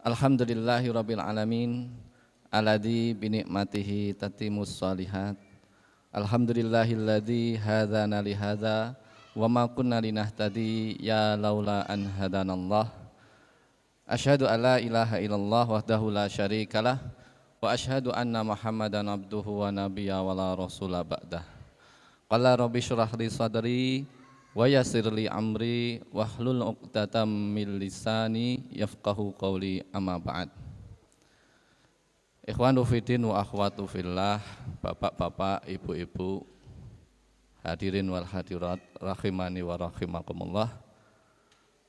Alhamdulillahirabbil alamin alladzi bi ni'matihi tatimmus shalihat. Alhamdulillahilladzi hadzana li hadza wa ma kunna linahtadi ya laula an hadanallah. Asyhadu an la ilaha illallah wahdahu la syarikalah wa asyhadu anna Muhammadan abduhu wa nabiyya wa la rasula ba'dah. Qala rabbi shrah li sadri wa yassir li amri wahlul 'uqdatam min lisani yafqahu qawli amma ba'd. Ikhwanu fiddin wa akhwatu fillah, bapak-bapak, ibu-ibu, hadirin wal hadirat rahimani wa rahimakumullah.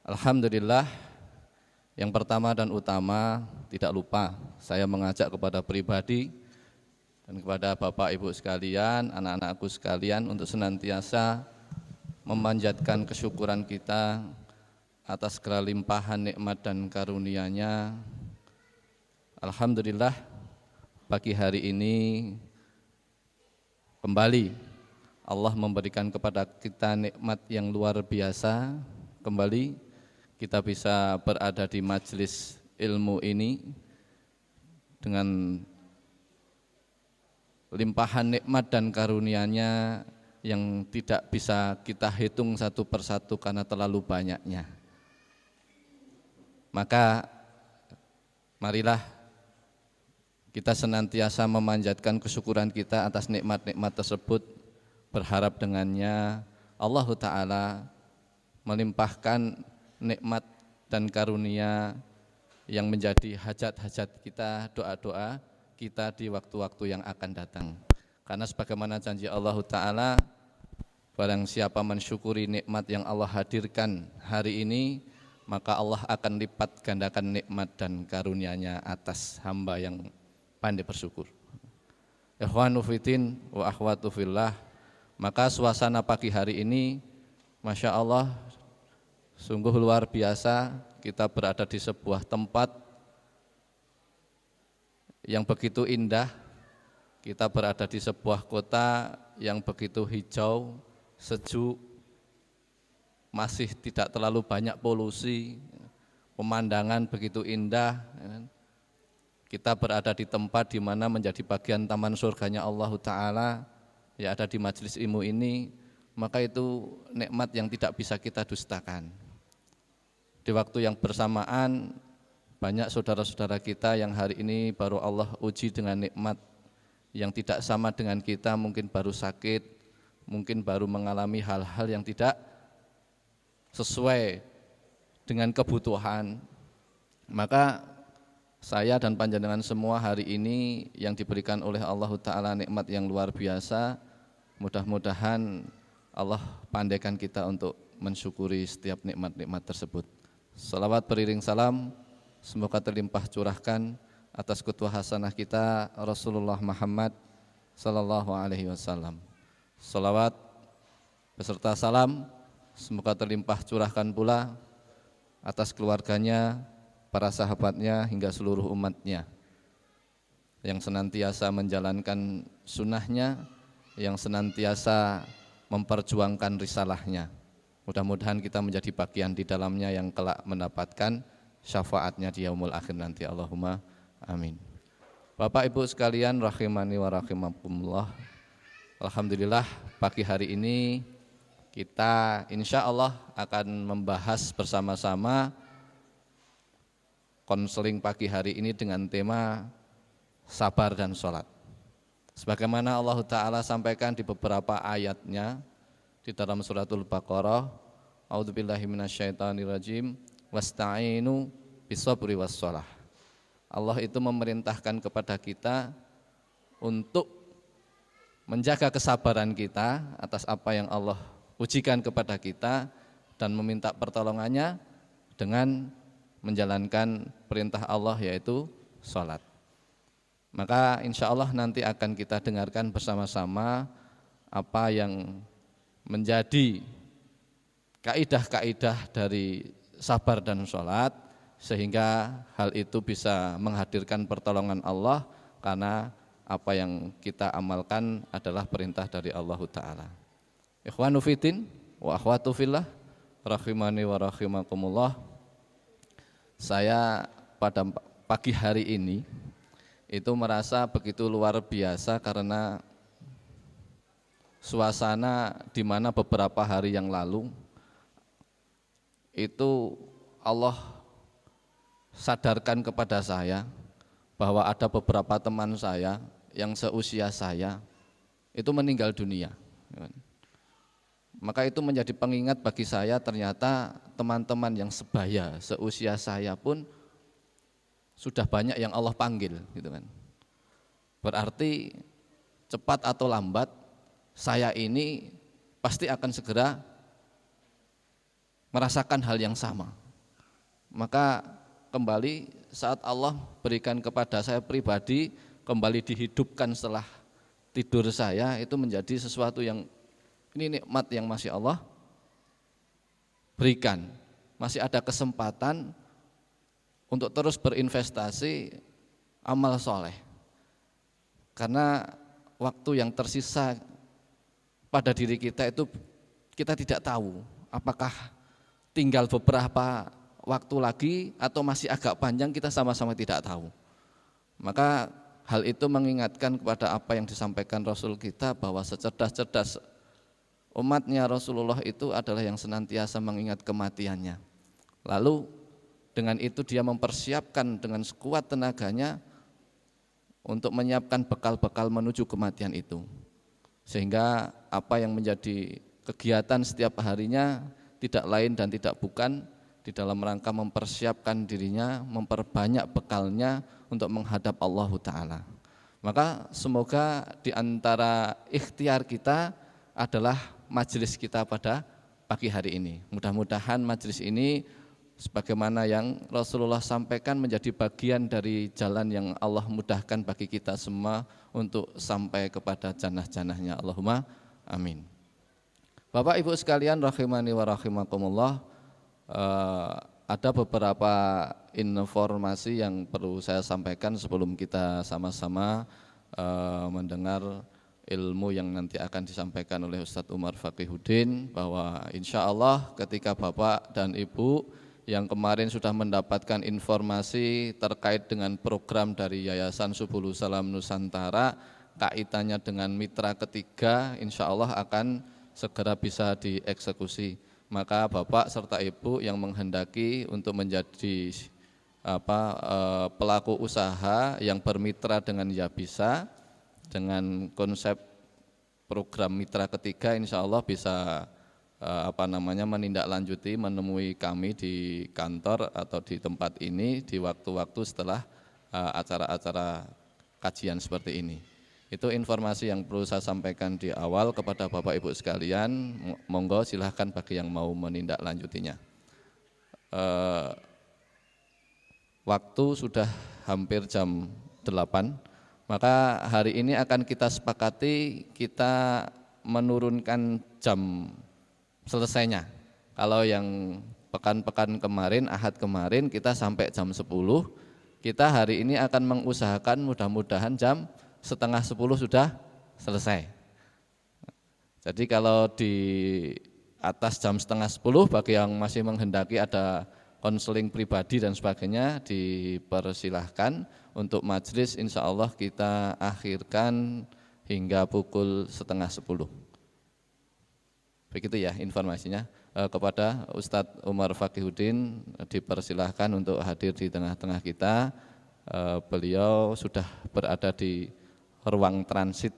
Alhamdulillah, yang pertama dan utama tidak lupa saya mengajak kepada pribadi dan kepada bapak ibu sekalian, anak-anakku sekalian untuk senantiasa memanjatkan kesyukuran kita atas segala limpahan nikmat dan karunia-Nya. Alhamdulillah, pagi hari ini kembali Allah memberikan kepada kita nikmat yang luar biasa. Kembali kita bisa berada di majelis ilmu ini dengan limpahan nikmat dan karunia-Nya yang tidak bisa kita hitung satu persatu karena terlalu banyaknya. Maka marilah kita senantiasa memanjatkan kesyukuran kita atas nikmat-nikmat tersebut, berharap dengannya Allah Ta'ala melimpahkan nikmat dan karunia yang menjadi hajat-hajat kita, doa-doa kita di waktu-waktu yang akan datang. Karena sebagaimana janji Allah Ta'ala, barang siapa mensyukuri nikmat yang Allah hadirkan hari ini, maka Allah akan lipat gandakan nikmat dan karunia-Nya atas hamba yang pandai bersyukur. Ikhwanu fiddin wa akhwatu fillah, maka suasana pagi hari ini Masya Allah sungguh luar biasa. Kita berada di sebuah tempat yang begitu indah. Kita berada di sebuah kota yang begitu hijau, sejuk, masih tidak terlalu banyak polusi, pemandangan begitu indah. Kita berada di tempat di mana menjadi bagian taman surganya Allah Ta'ala yang ada di majelis ilmu ini, maka itu nikmat yang tidak bisa kita dustakan. Di waktu yang bersamaan, banyak saudara-saudara kita yang hari ini baru Allah uji dengan nikmat yang tidak sama dengan kita, mungkin baru sakit, mungkin baru mengalami hal-hal yang tidak sesuai dengan kebutuhan. Maka saya dan panjenengan semua hari ini yang diberikan oleh Allah Ta'ala nikmat yang luar biasa, mudah-mudahan Allah pandaikan kita untuk mensyukuri setiap nikmat-nikmat tersebut. Salawat beriring salam semoga terlimpah curahkan atas qudwah hasanah kita Rasulullah Muhammad sallallahu alaihi wasallam. Salawat beserta salam semoga terlimpah curahkan pula atas keluarganya, para sahabatnya hingga seluruh umatnya yang senantiasa menjalankan sunnahnya, yang senantiasa memperjuangkan risalahnya. Mudah-mudahan kita menjadi bagian di dalamnya yang kelak mendapatkan syafaatnya di yaumul akhir nanti. Allahumma amin. Bapak Ibu sekalian rahimani wa rahimakumullah. Alhamdulillah pagi hari ini kita insya Allah akan membahas bersama-sama konseling pagi hari ini dengan tema sabar dan sholat. Sebagaimana Allah Ta'ala sampaikan di beberapa ayatnya di dalam suratul Baqarah, a'udzubillahi minasyaitonirrajim, wasta'inu bisabri wassholah. Allah itu memerintahkan kepada kita untuk menjaga kesabaran kita atas apa yang Allah ujikan kepada kita dan meminta pertolongannya dengan menjalankan perintah Allah yaitu sholat. Maka insya Allah nanti akan kita dengarkan bersama-sama apa yang menjadi kaidah-kaidah dari sabar dan sholat, sehingga hal itu bisa menghadirkan pertolongan Allah karena apa yang kita amalkan adalah perintah dari Allah Ta'ala. Ikhwanu fiddin wa akhwatu fillah rahimani wa rahimakumullah. Saya pada pagi hari ini itu merasa begitu luar biasa karena suasana di mana beberapa hari yang lalu itu Allah sadarkan kepada saya bahwa ada beberapa teman saya yang seusia saya itu meninggal dunia. Maka itu menjadi pengingat bagi saya, ternyata teman-teman yang sebaya, seusia saya pun sudah banyak yang Allah panggil, gitu kan. Berarti cepat atau lambat saya ini pasti akan segera merasakan hal yang sama. Maka kembali saat Allah berikan kepada saya pribadi kembali dihidupkan setelah tidur saya, itu menjadi sesuatu yang ini nikmat yang masih Allah berikan. Masih ada kesempatan untuk terus berinvestasi amal soleh. Karena waktu yang tersisa pada diri kita itu kita tidak tahu apakah tinggal beberapa waktu lagi atau masih agak panjang, kita sama-sama tidak tahu. Maka hal itu mengingatkan kepada apa yang disampaikan Rasul kita bahwa secerdas-cerdas umatnya Rasulullah itu adalah yang senantiasa mengingat kematiannya. Lalu dengan itu dia mempersiapkan dengan sekuat tenaganya untuk menyiapkan bekal-bekal menuju kematian itu. Sehingga apa yang menjadi kegiatan setiap harinya tidak lain dan tidak bukan di dalam rangka mempersiapkan dirinya, memperbanyak bekalnya untuk menghadap Allah Ta'ala. Maka semoga di antara ikhtiar kita adalah majelis kita pada pagi hari ini. Mudah-mudahan majelis ini sebagaimana yang Rasulullah sampaikan menjadi bagian dari jalan yang Allah mudahkan bagi kita semua untuk sampai kepada jannah-jannahnya. Allahumma amin. Bapak Ibu sekalian rahimani wa rahimakumullah, ada beberapa informasi yang perlu saya sampaikan sebelum kita sama-sama mendengar ilmu yang nanti akan disampaikan oleh Ustadz Umar Faqihuddin, bahwa insya Allah ketika Bapak dan Ibu yang kemarin sudah mendapatkan informasi terkait dengan program dari Yayasan Subulus Salam Nusantara, kaitannya dengan mitra ketiga, insya Allah akan segera bisa dieksekusi. Maka Bapak serta Ibu yang menghendaki untuk menjadi pelaku usaha yang bermitra dengan Yabisa dengan konsep program mitra ketiga, insya Allah bisa menindaklanjuti, menemui kami di kantor atau di tempat ini di waktu-waktu setelah acara-acara kajian seperti ini. Itu informasi yang perlu saya sampaikan di awal kepada Bapak Ibu sekalian. Monggo silahkan bagi yang mau menindaklanjutinya. Waktu sudah hampir jam 8. Maka hari ini akan kita sepakati kita menurunkan jam selesainya. Kalau yang pekan-pekan kemarin, Ahad kemarin kita sampai jam 10, kita hari ini akan mengusahakan mudah-mudahan jam setengah 10 sudah selesai. Jadi kalau di atas jam setengah 10 bagi yang masih menghendaki ada konseling pribadi dan sebagainya dipersilahkan. Untuk majelis insya Allah kita akhirkan hingga pukul setengah 10. Begitu ya informasinya. Kepada Ustadz Umar Faqihuddin dipersilahkan untuk hadir di tengah-tengah kita. Beliau sudah berada di ruang transit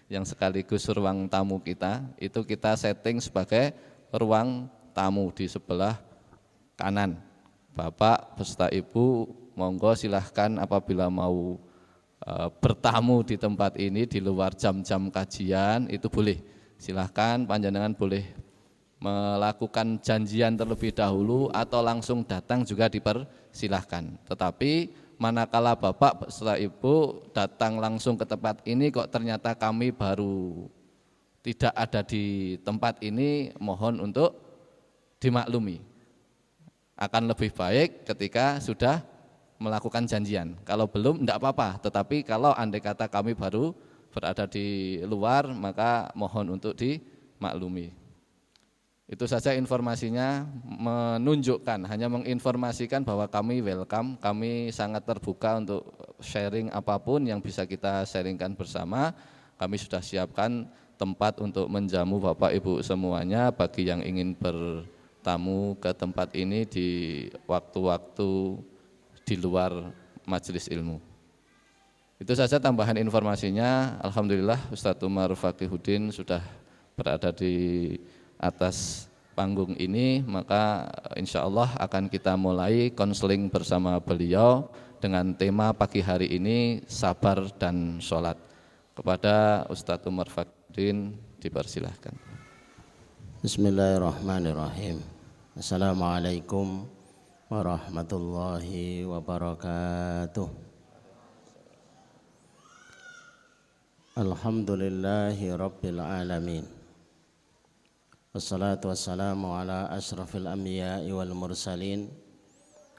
yang sekaligus ruang tamu kita. Itu kita setting sebagai ruang tamu di sebelah kanan. Bapak beserta Ibu monggo silahkan apabila mau bertamu di tempat ini di luar jam-jam kajian itu boleh. Silahkan panjenengan boleh melakukan janjian terlebih dahulu atau langsung datang juga dipersilahkan. Tetapi manakala Bapak beserta Ibu datang langsung ke tempat ini kok ternyata kami baru tidak ada di tempat ini, mohon untuk dimaklumi. Akan lebih baik ketika sudah melakukan janjian. Kalau belum tidak apa-apa, tetapi kalau andai kata kami baru berada di luar, maka mohon untuk dimaklumi. Itu saja informasinya, menunjukkan, hanya menginformasikan bahwa kami welcome, kami sangat terbuka untuk sharing apapun yang bisa kita sharingkan bersama. Kami sudah siapkan tempat untuk menjamu Bapak Ibu semuanya bagi yang ingin bertamu ke tempat ini di waktu-waktu di luar majelis ilmu. Itu saja tambahan informasinya. Alhamdulillah Ustadz Umar Faqihuddin sudah berada di atas panggung ini, maka insya Allah akan kita mulai konseling bersama beliau dengan tema pagi hari ini sabar dan sholat. Kepada Ustadz Umar Faqihuddin dipersilahkan. Bismillahirrahmanirrahim. Assalamualaikum warahmatullahi wabarakatuh. Alhamdulillahi rabbil alamin. Wassalatu wassalamu ala ashrafil anbiya'i wal mursalin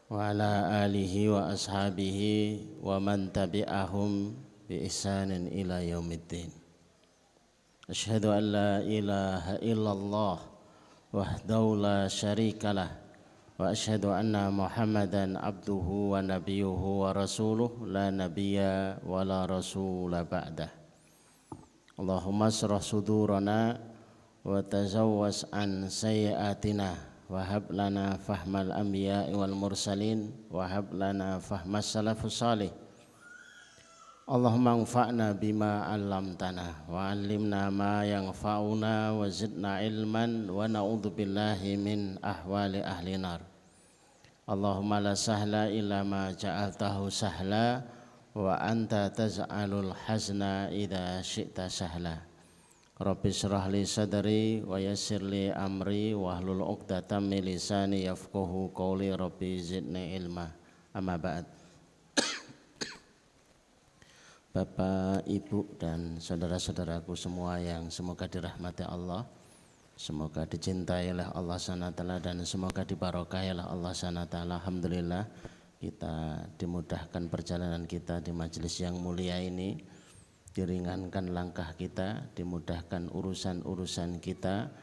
wa ala alihi wa ashabihi wa man tabi'ahum bi ihsanin ila yaumiddin. Asyhadu an la ilaha illallah wahdahu la syarikalah wa asyhadu anna Muhammadan abduhu wa nabiyuhu wa rasuluh la nabiyya wa la rasula ba'dah. Allahumma asrah sudurana wa tazawwas an sayyiatina wa hab lana fahmal anbiya'i wal mursalin wa hab lana fahmas salafus salih. Allahumma anfa'na bima 'allamtana wa 'allimna ma yanfa'una wa zidna ilman wa na'udzu billahi min ahwali ahli nar. Allahumma la sahla illa ma ja'altahu sahla wa anta taj'alul hazna idza syi'ta sahla. Rabbi shrah li sadri wa yassir li amri wahlul 'uqdatam min lisani yafqahu qawli. Rabbi zidni ilma. Amma ba'd. Bapak, Ibu dan saudara-saudaraku semua yang semoga dirahmati Allah, semoga dicintai oleh Allah SWT dan semoga dibarokahi oleh Allah SWT. Alhamdulillah kita dimudahkan perjalanan kita di majelis yang mulia ini, diringankan langkah kita, dimudahkan urusan-urusan kita,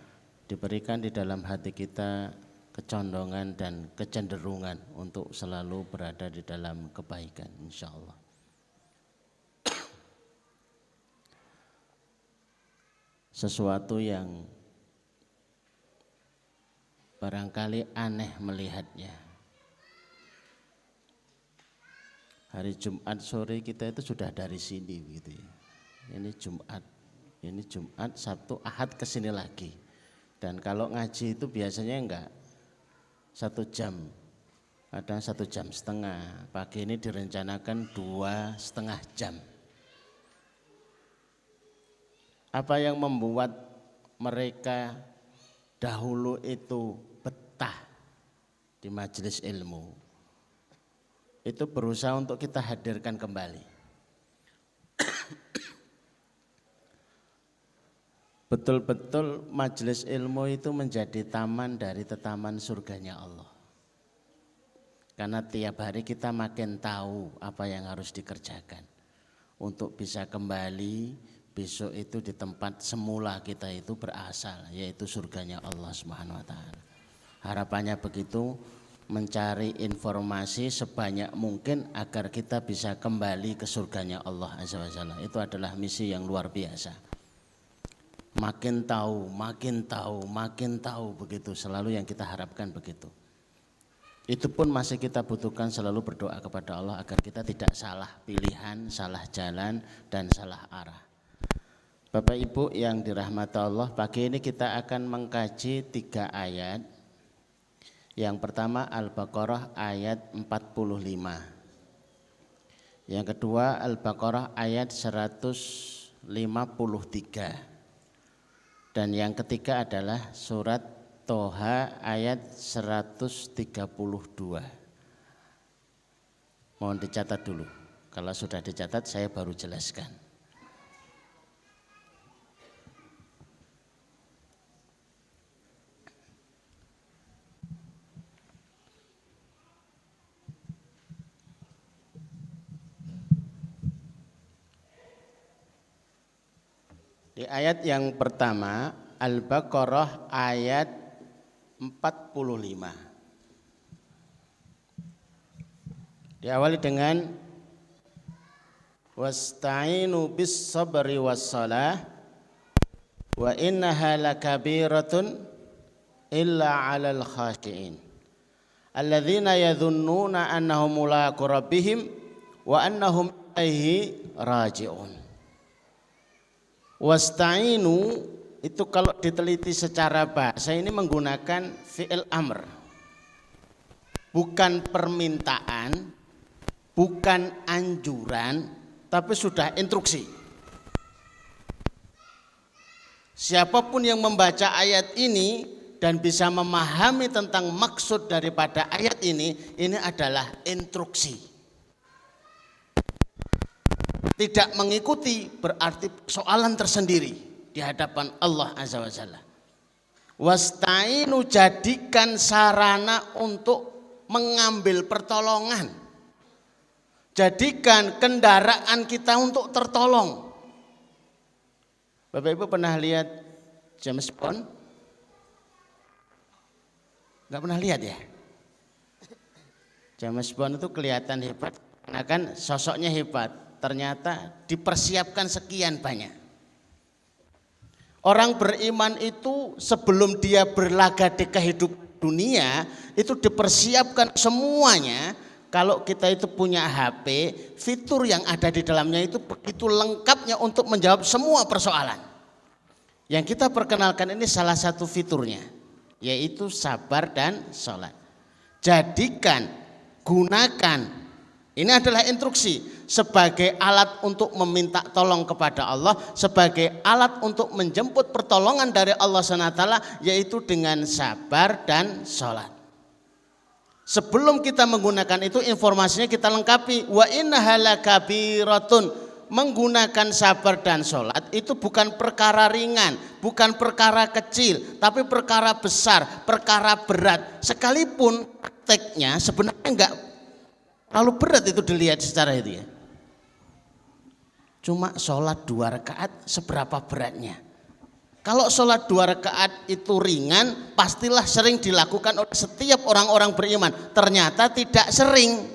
diberikan di dalam hati kita kecondongan dan kecenderungan untuk selalu berada di dalam kebaikan insyaallah. Sesuatu yang barangkali aneh melihatnya. Hari Jumat sore kita itu sudah dari sini gitu ya. Ini Jumat, Sabtu, Ahad kesini lagi. Dan kalau ngaji itu biasanya enggak 1 jam, kadang 1,5 jam. Pagi ini direncanakan 2,5 jam. Apa yang membuat mereka dahulu itu betah di majelis ilmu, itu berusaha untuk kita hadirkan kembali. Betul-betul majelis ilmu itu menjadi taman dari tetaman surganya Allah. Karena tiap hari kita makin tahu apa yang harus dikerjakan untuk bisa kembali besok itu di tempat semula kita itu berasal, yaitu surganya Allah Subhanahu wa taala. Harapannya begitu, mencari informasi sebanyak mungkin agar kita bisa kembali ke surganya Allah Azza wa Jalla. Itu adalah misi yang luar biasa. Makin tahu begitu, selalu yang kita harapkan begitu. Itu pun masih kita butuhkan selalu berdoa kepada Allah agar kita tidak salah pilihan, salah jalan dan salah arah. Bapak Ibu yang dirahmati Allah, pagi ini kita akan mengkaji 3 ayat. Yang pertama Al-Baqarah ayat 45. Yang kedua Al-Baqarah ayat 153. Dan yang ketiga adalah surat Toha ayat 132. Mohon dicatat dulu. Kalau sudah dicatat saya baru jelaskan. Di ayat yang pertama Al-Baqarah ayat 45. Diawali dengan wasta'inu bis sabri was salah wa innaha lakabiratun illa 'alal khashi'in alladzina yadhunnuna annahum mulaqu rabbihim wa annahum ilaihi raji'un. Wasta'inu itu kalau diteliti secara bahasa ini menggunakan fi'il amr, bukan permintaan, bukan anjuran, tapi sudah instruksi. Siapapun yang membaca ayat ini dan bisa memahami tentang maksud daripada ayat ini adalah instruksi. Tidak mengikuti berarti soalan tersendiri di hadapan Allah Azza wa Jalla. Wasta'inu, jadikan sarana untuk mengambil pertolongan. Jadikan kendaraan kita untuk tertolong. Bapak Ibu pernah lihat James Bond? Enggak pernah lihat ya? James Bond itu kelihatan hebat, karena kan sosoknya hebat. Ternyata dipersiapkan sekian banyak. Orang beriman itu sebelum dia berlaga di kehidupan dunia itu dipersiapkan semuanya. Kalau kita itu punya HP, fitur yang ada di dalamnya itu begitu lengkapnya untuk menjawab semua persoalan. Yang kita perkenalkan ini salah satu fiturnya, yaitu sabar dan sholat. Jadikan, gunakan, ini adalah instruksi sebagai alat untuk meminta tolong kepada Allah, sebagai alat untuk menjemput pertolongan dari Allah SWT, yaitu dengan sabar dan sholat. Sebelum kita menggunakan itu, informasinya kita lengkapi. Wa innaha lakabiratun, menggunakan sabar dan sholat itu bukan perkara ringan, bukan perkara kecil, tapi perkara besar, perkara berat. Sekalipun prakteknya sebenarnya enggak terlalu berat itu dilihat secara itu ya. Cuma sholat 2 rakaat seberapa beratnya? Kalau sholat 2 rakaat itu ringan, pastilah sering dilakukan oleh setiap orang-orang beriman. Ternyata tidak sering,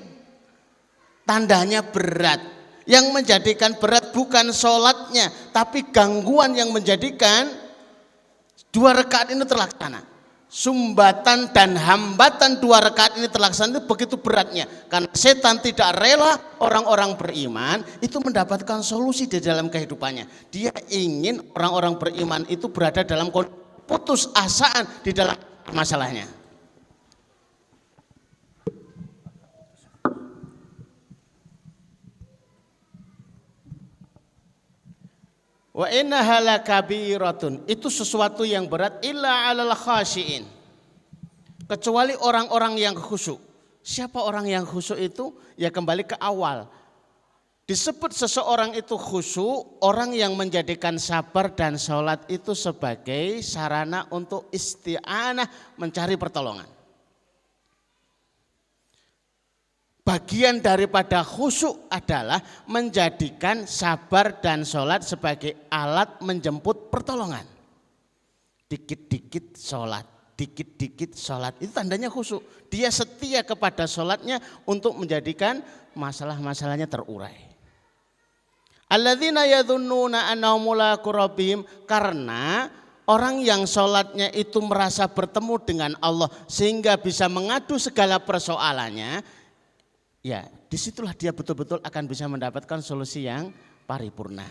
tandanya berat. Yang menjadikan berat bukan sholatnya, tapi gangguan yang menjadikan 2 rakaat ini terlaksana. Sumbatan dan hambatan 2 rakaat ini terlaksana itu begitu beratnya. Karena setan tidak rela orang-orang beriman itu mendapatkan solusi di dalam kehidupannya. Dia ingin orang-orang beriman itu berada dalam putus asaan di dalam masalahnya. Wa innaha lakabiratun, itu sesuatu yang berat illa 'alal khashiin, kecuali orang-orang yang khusyuk. Siapa orang yang khusyuk itu? Ya kembali ke awal. Disebut seseorang itu khusyuk, orang yang menjadikan sabar dan sholat itu sebagai sarana untuk isti'anah, mencari pertolongan. Bagian daripada khusyuk adalah menjadikan sabar dan sholat sebagai alat menjemput pertolongan. Dikit-dikit sholat, dikit-dikit sholat, itu tandanya khusyuk. Dia setia kepada sholatnya untuk menjadikan masalah-masalahnya terurai. Alladzina yadhunnuna annahum mulaqu rabbihim, karena orang yang sholatnya itu merasa bertemu dengan Allah sehingga bisa mengadu segala persoalannya. Ya, disitulah dia betul-betul akan bisa mendapatkan solusi yang paripurna.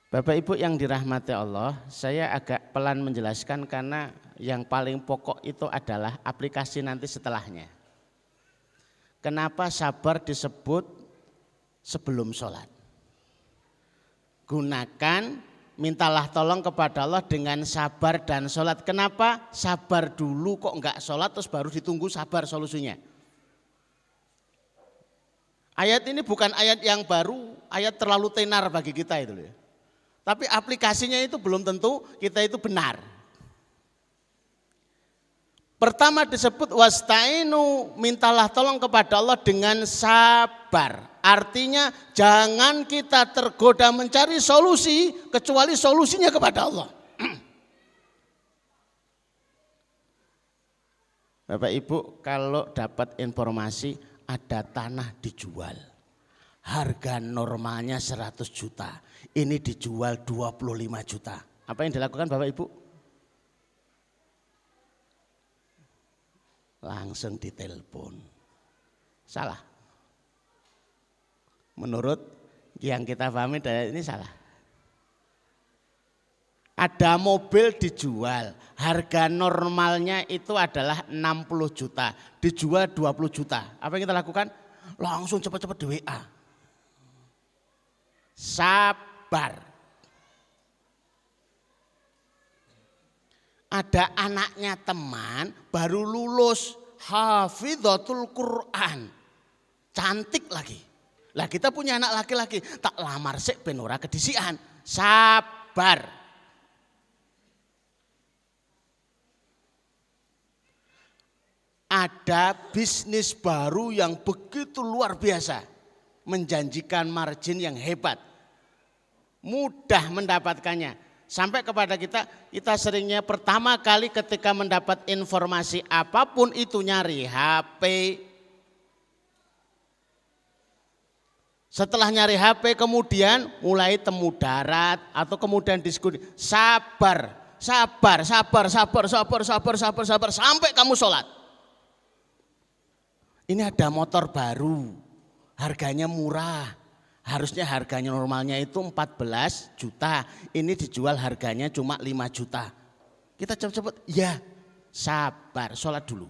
Bapak Ibu yang dirahmati Allah, saya agak pelan menjelaskan karena yang paling pokok itu adalah aplikasi nanti setelahnya. Kenapa sabar disebut sebelum sholat? Gunakan, mintalah tolong kepada Allah dengan sabar dan sholat. Kenapa sabar dulu kok enggak sholat terus baru ditunggu sabar solusinya? Ayat ini bukan ayat yang baru, ayat terlalu tenar bagi kita itu ya. Tapi aplikasinya itu belum tentu kita itu benar. Pertama disebut wasta'inu, mintalah tolong kepada Allah dengan sabar. Artinya jangan kita tergoda mencari solusi kecuali solusinya kepada Allah. Bapak Ibu kalau dapat informasi ada tanah dijual. Harga normalnya 100 juta. Ini dijual 25 juta. Apa yang dilakukan Bapak Ibu? Langsung ditelepon. Salah. Menurut yang kita pahami ini salah. Ada mobil dijual, harga normalnya itu adalah 60 juta, dijual 20 juta. Apa yang kita lakukan? Langsung cepat-cepat di WA. Sabar. Ada anaknya teman baru lulus hafidhatul Quran. Cantik lagi. Lah kita punya anak laki-laki, tak lamar sik ben ora kedisian. Sabar. Ada bisnis baru yang begitu luar biasa, menjanjikan margin yang hebat, mudah mendapatkannya. Sampai kepada kita seringnya pertama kali ketika mendapat informasi apapun itu nyari HP. Setelah nyari HP kemudian mulai temu darat atau kemudian diskusi. Sabar sampai kamu sholat. Ini ada motor baru, harganya murah, harusnya harganya normalnya itu 14 juta, ini dijual harganya cuma 5 juta. Kita cepet-cepet, ya sabar, sholat dulu.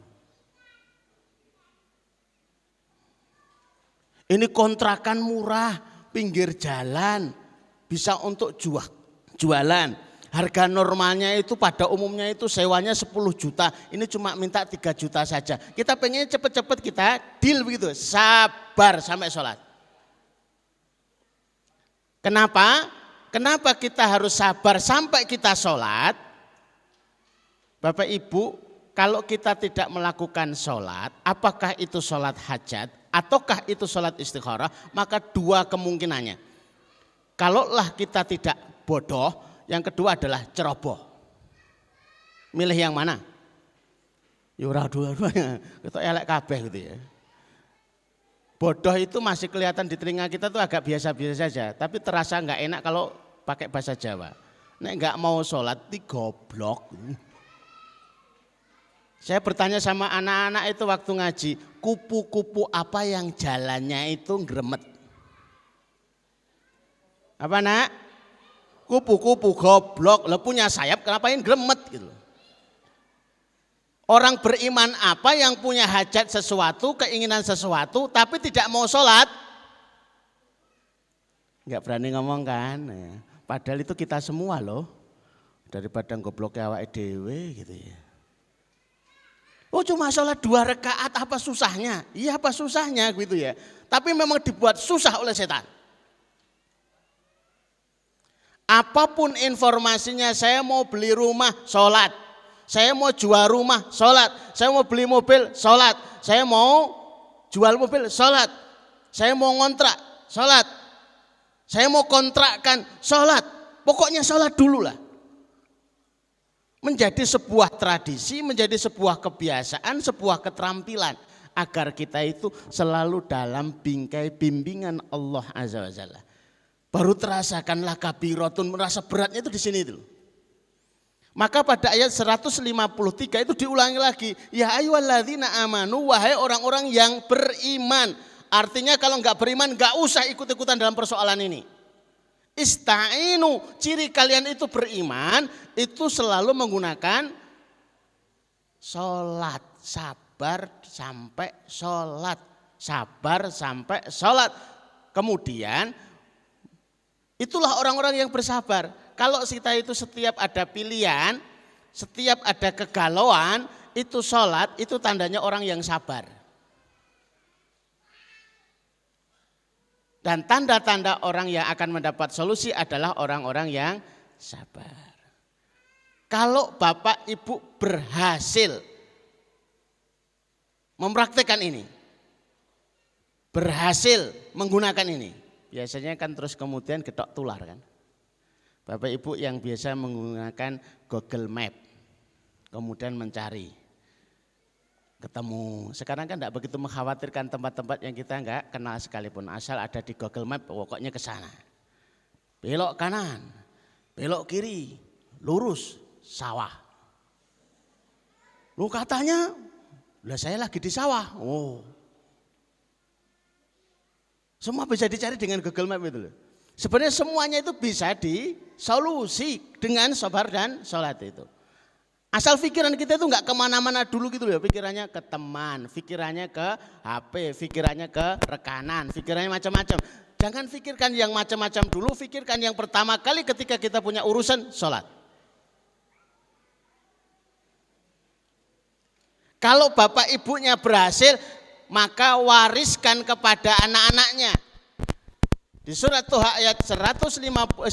Ini kontrakan murah, pinggir jalan, bisa untuk jualan. Harga normalnya itu pada umumnya itu sewanya 10 juta, ini cuma minta 3 juta saja. Kita pengen cepet-cepet kita deal begitu, sabar sampai sholat. Kenapa? Kenapa kita harus sabar sampai kita sholat? Bapak Ibu, kalau kita tidak melakukan sholat, apakah itu sholat hajat ataukah itu sholat istikharah, maka dua kemungkinannya. Kalaulah kita tidak bodoh, yang kedua adalah ceroboh. Milih yang mana? Ya ora dua-duanya, itu elek kabeh gitu ya. Bodoh itu masih kelihatan di telinga kita tuh agak biasa-biasa saja, tapi terasa enggak enak kalau pakai bahasa Jawa. Nek enggak mau sholat di goblok. Saya bertanya sama anak-anak itu waktu ngaji, kupu-kupu apa yang jalannya itu ngremet? Apa nak? Kupu-kupu goblok, lo punya sayap kenapa yang gremet gitu. Orang beriman apa yang punya hajat sesuatu, keinginan sesuatu tapi tidak mau sholat? Enggak berani ngomong kan. Padahal itu kita semua loh. Daripada gobloknya awake dhewe gitu ya. Oh cuma sholat 2 rakaat apa susahnya? Iya apa susahnya gitu ya. Tapi memang dibuat susah oleh setan. Apapun informasinya, saya mau beli rumah, sholat. Saya mau jual rumah, sholat. Saya mau beli mobil, sholat. Saya mau jual mobil, sholat. Saya mau ngontrak, sholat. Saya mau kontrakkan, sholat. Pokoknya sholat dulu lah. Menjadi sebuah tradisi, menjadi sebuah kebiasaan, sebuah keterampilan. Agar kita itu selalu dalam bingkai bimbingan Allah Azza wa Jalla. Baru terasakanlah kabiratun, merasa beratnya itu di sini itu. Maka pada ayat 153 itu diulangi lagi, ya ayyuhalladzina amanu, wahai orang-orang yang beriman. Artinya kalau enggak beriman enggak usah ikut-ikutan dalam persoalan ini. Ista'inu, ciri kalian itu beriman itu selalu menggunakan sholat, sabar sampai sholat, sabar sampai sholat. Kemudian itulah orang-orang yang bersabar. Kalau kita itu setiap ada pilihan, setiap ada kegalauan, itu sholat, itu tandanya orang yang sabar. Dan tanda-tanda orang yang akan mendapat solusi adalah orang-orang yang sabar. Kalau Bapak Ibu berhasil mempraktikkan ini, berhasil menggunakan ini, biasanya kan terus kemudian gedok tular kan. Bapak Ibu yang biasa menggunakan Google Map, kemudian mencari ketemu. Sekarang kan tidak begitu mengkhawatirkan tempat-tempat yang kita nggak kenal sekalipun. Asal ada di Google Map, pokoknya ke sana. Belok kanan, belok kiri, lurus, sawah. Lu katanya, lah saya lagi di sawah. Oh, semua bisa dicari dengan Google Map itu loh. Sebenarnya semuanya itu bisa disolusi dengan sabar dan sholat itu. Asal pikiran kita itu nggak kemana-mana dulu gitu loh. Pikirannya ke teman, pikirannya ke HP, pikirannya ke rekanan, pikirannya macam-macam. Jangan pikirkan yang macam-macam dulu, pikirkan yang pertama kali ketika kita punya urusan sholat. Kalau bapak ibunya berhasil, maka wariskan kepada anak-anaknya. Di surat Tuha ayat 132,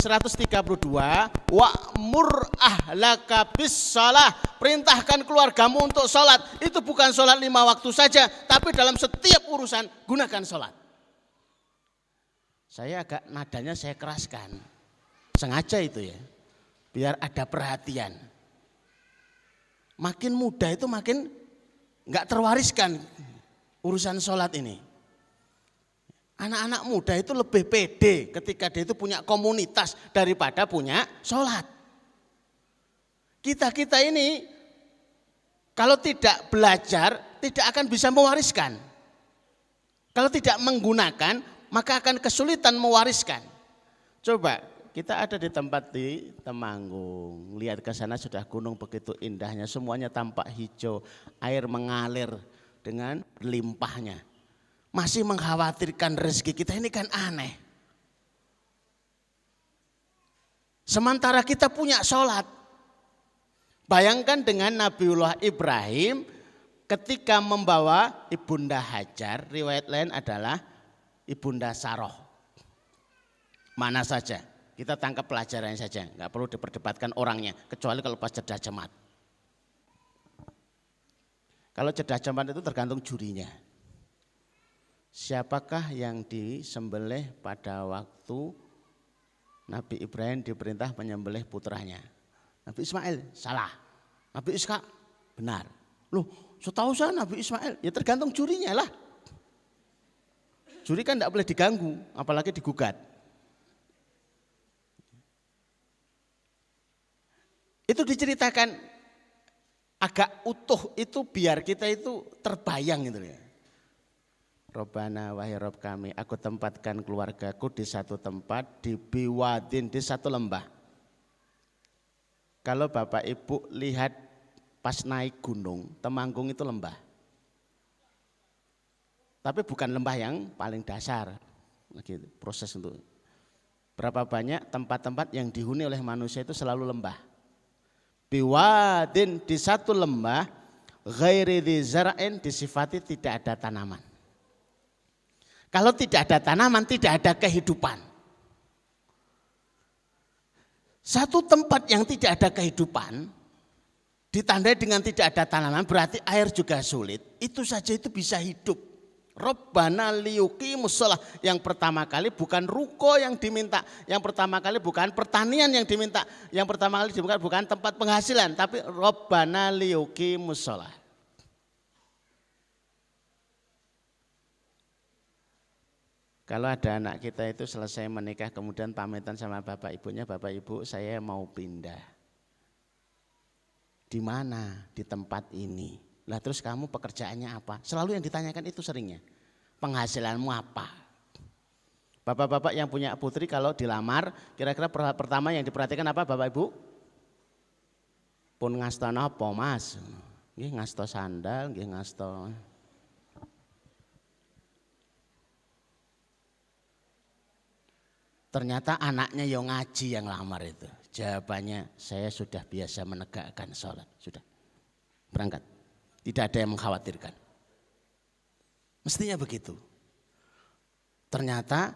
wa'mur ahlaka bis shalah, perintahkan keluargamu untuk sholat. Itu bukan sholat 5 waktu saja, tapi dalam setiap urusan gunakan sholat. Saya agak nadanya saya keraskan, sengaja itu ya, biar ada perhatian. Makin muda itu makin nggak terwariskan urusan sholat ini. Anak-anak muda itu lebih pede ketika dia itu punya komunitas daripada punya sholat. Kita ini kalau tidak belajar tidak akan bisa mewariskan. Kalau tidak menggunakan maka akan kesulitan mewariskan. Coba kita ada di tempat di Temanggung, lihat ke sana sudah gunung begitu indahnya, semuanya tampak hijau, air mengalir dengan limpahnya. Masih mengkhawatirkan rezeki kita, ini kan aneh. Sementara kita punya sholat. Bayangkan dengan Nabiullah Ibrahim ketika membawa Ibunda Hajar, riwayat lain adalah Ibunda Saroh. Mana saja, kita tangkap pelajarannya saja, nggak perlu diperdebatkan orangnya, kecuali kalau pas cerdas cermat. Kalau cerdas cermat itu tergantung jurinya. Siapakah yang disembelih pada waktu Nabi Ibrahim diperintah menyembelih putranya? Nabi Ismail, salah. Nabi Ishak, benar. Loh, setahu saya Nabi Ismail, ya tergantung jurinya lah. Juri kan tidak boleh diganggu, apalagi digugat. Itu diceritakan agak utuh itu biar kita itu terbayang gitu ya. Robbana wahai Rob kami, aku tempatkan keluargaku di satu tempat, di biwadin, di satu lembah. Kalau bapak ibu lihat pas naik gunung, Temanggung itu lembah. Tapi bukan lembah yang paling dasar. Gitu, proses untuk berapa banyak tempat-tempat yang dihuni oleh manusia itu selalu lembah. Biwadin, di satu lembah, ghairi dzi zar'in, disifati tidak ada tanaman. Kalau tidak ada tanaman, tidak ada kehidupan. Satu tempat yang tidak ada kehidupan, ditandai dengan tidak ada tanaman, berarti air juga sulit. Itu saja itu bisa hidup. Robbana liyuqimus shalah. Yang pertama kali bukan ruko yang diminta. Yang pertama kali bukan pertanian yang diminta. Yang pertama kali bukan tempat penghasilan. Tapi Robbana liyuqimus shalah. Kalau ada anak kita itu selesai menikah kemudian pamitan sama bapak ibunya, bapak ibu saya mau pindah. Di mana? Di tempat ini. Lah terus kamu pekerjaannya apa? Selalu yang ditanyakan itu seringnya. Penghasilanmu apa? Bapak-bapak yang punya putri kalau dilamar, kira-kira pertama yang diperhatikan apa bapak ibu? Pun ngasta napa mas? Nggih ngasta sandal, nggih ngasta. Ternyata anaknya yang ngaji yang lamar itu. Jawabannya, saya sudah biasa menegakkan sholat. Sudah, berangkat. Tidak ada yang mengkhawatirkan. Mestinya begitu. Ternyata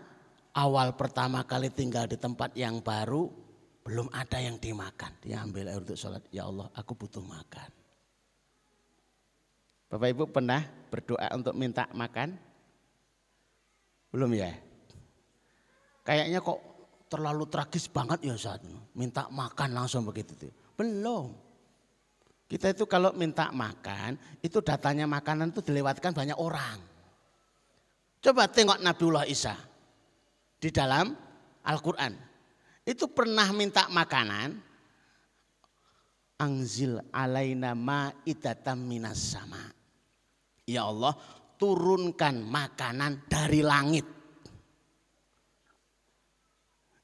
awal pertama kali tinggal di tempat yang baru, belum ada yang dimakan. Dia ambil air untuk sholat, ya Allah aku butuh makan. Bapak Ibu pernah berdoa untuk minta makan? Belum ya? Kayaknya kok terlalu tragis banget ya saat ini. Minta makan langsung begitu. Belum. Kita itu kalau minta makan, itu datanya makanan itu dilewatkan banyak orang. Coba tengok Nabiullah Isa di dalam Al-Quran. Itu pernah minta makanan, anzil alaina ma'idatan minas sama. Ya Allah, turunkan makanan dari langit.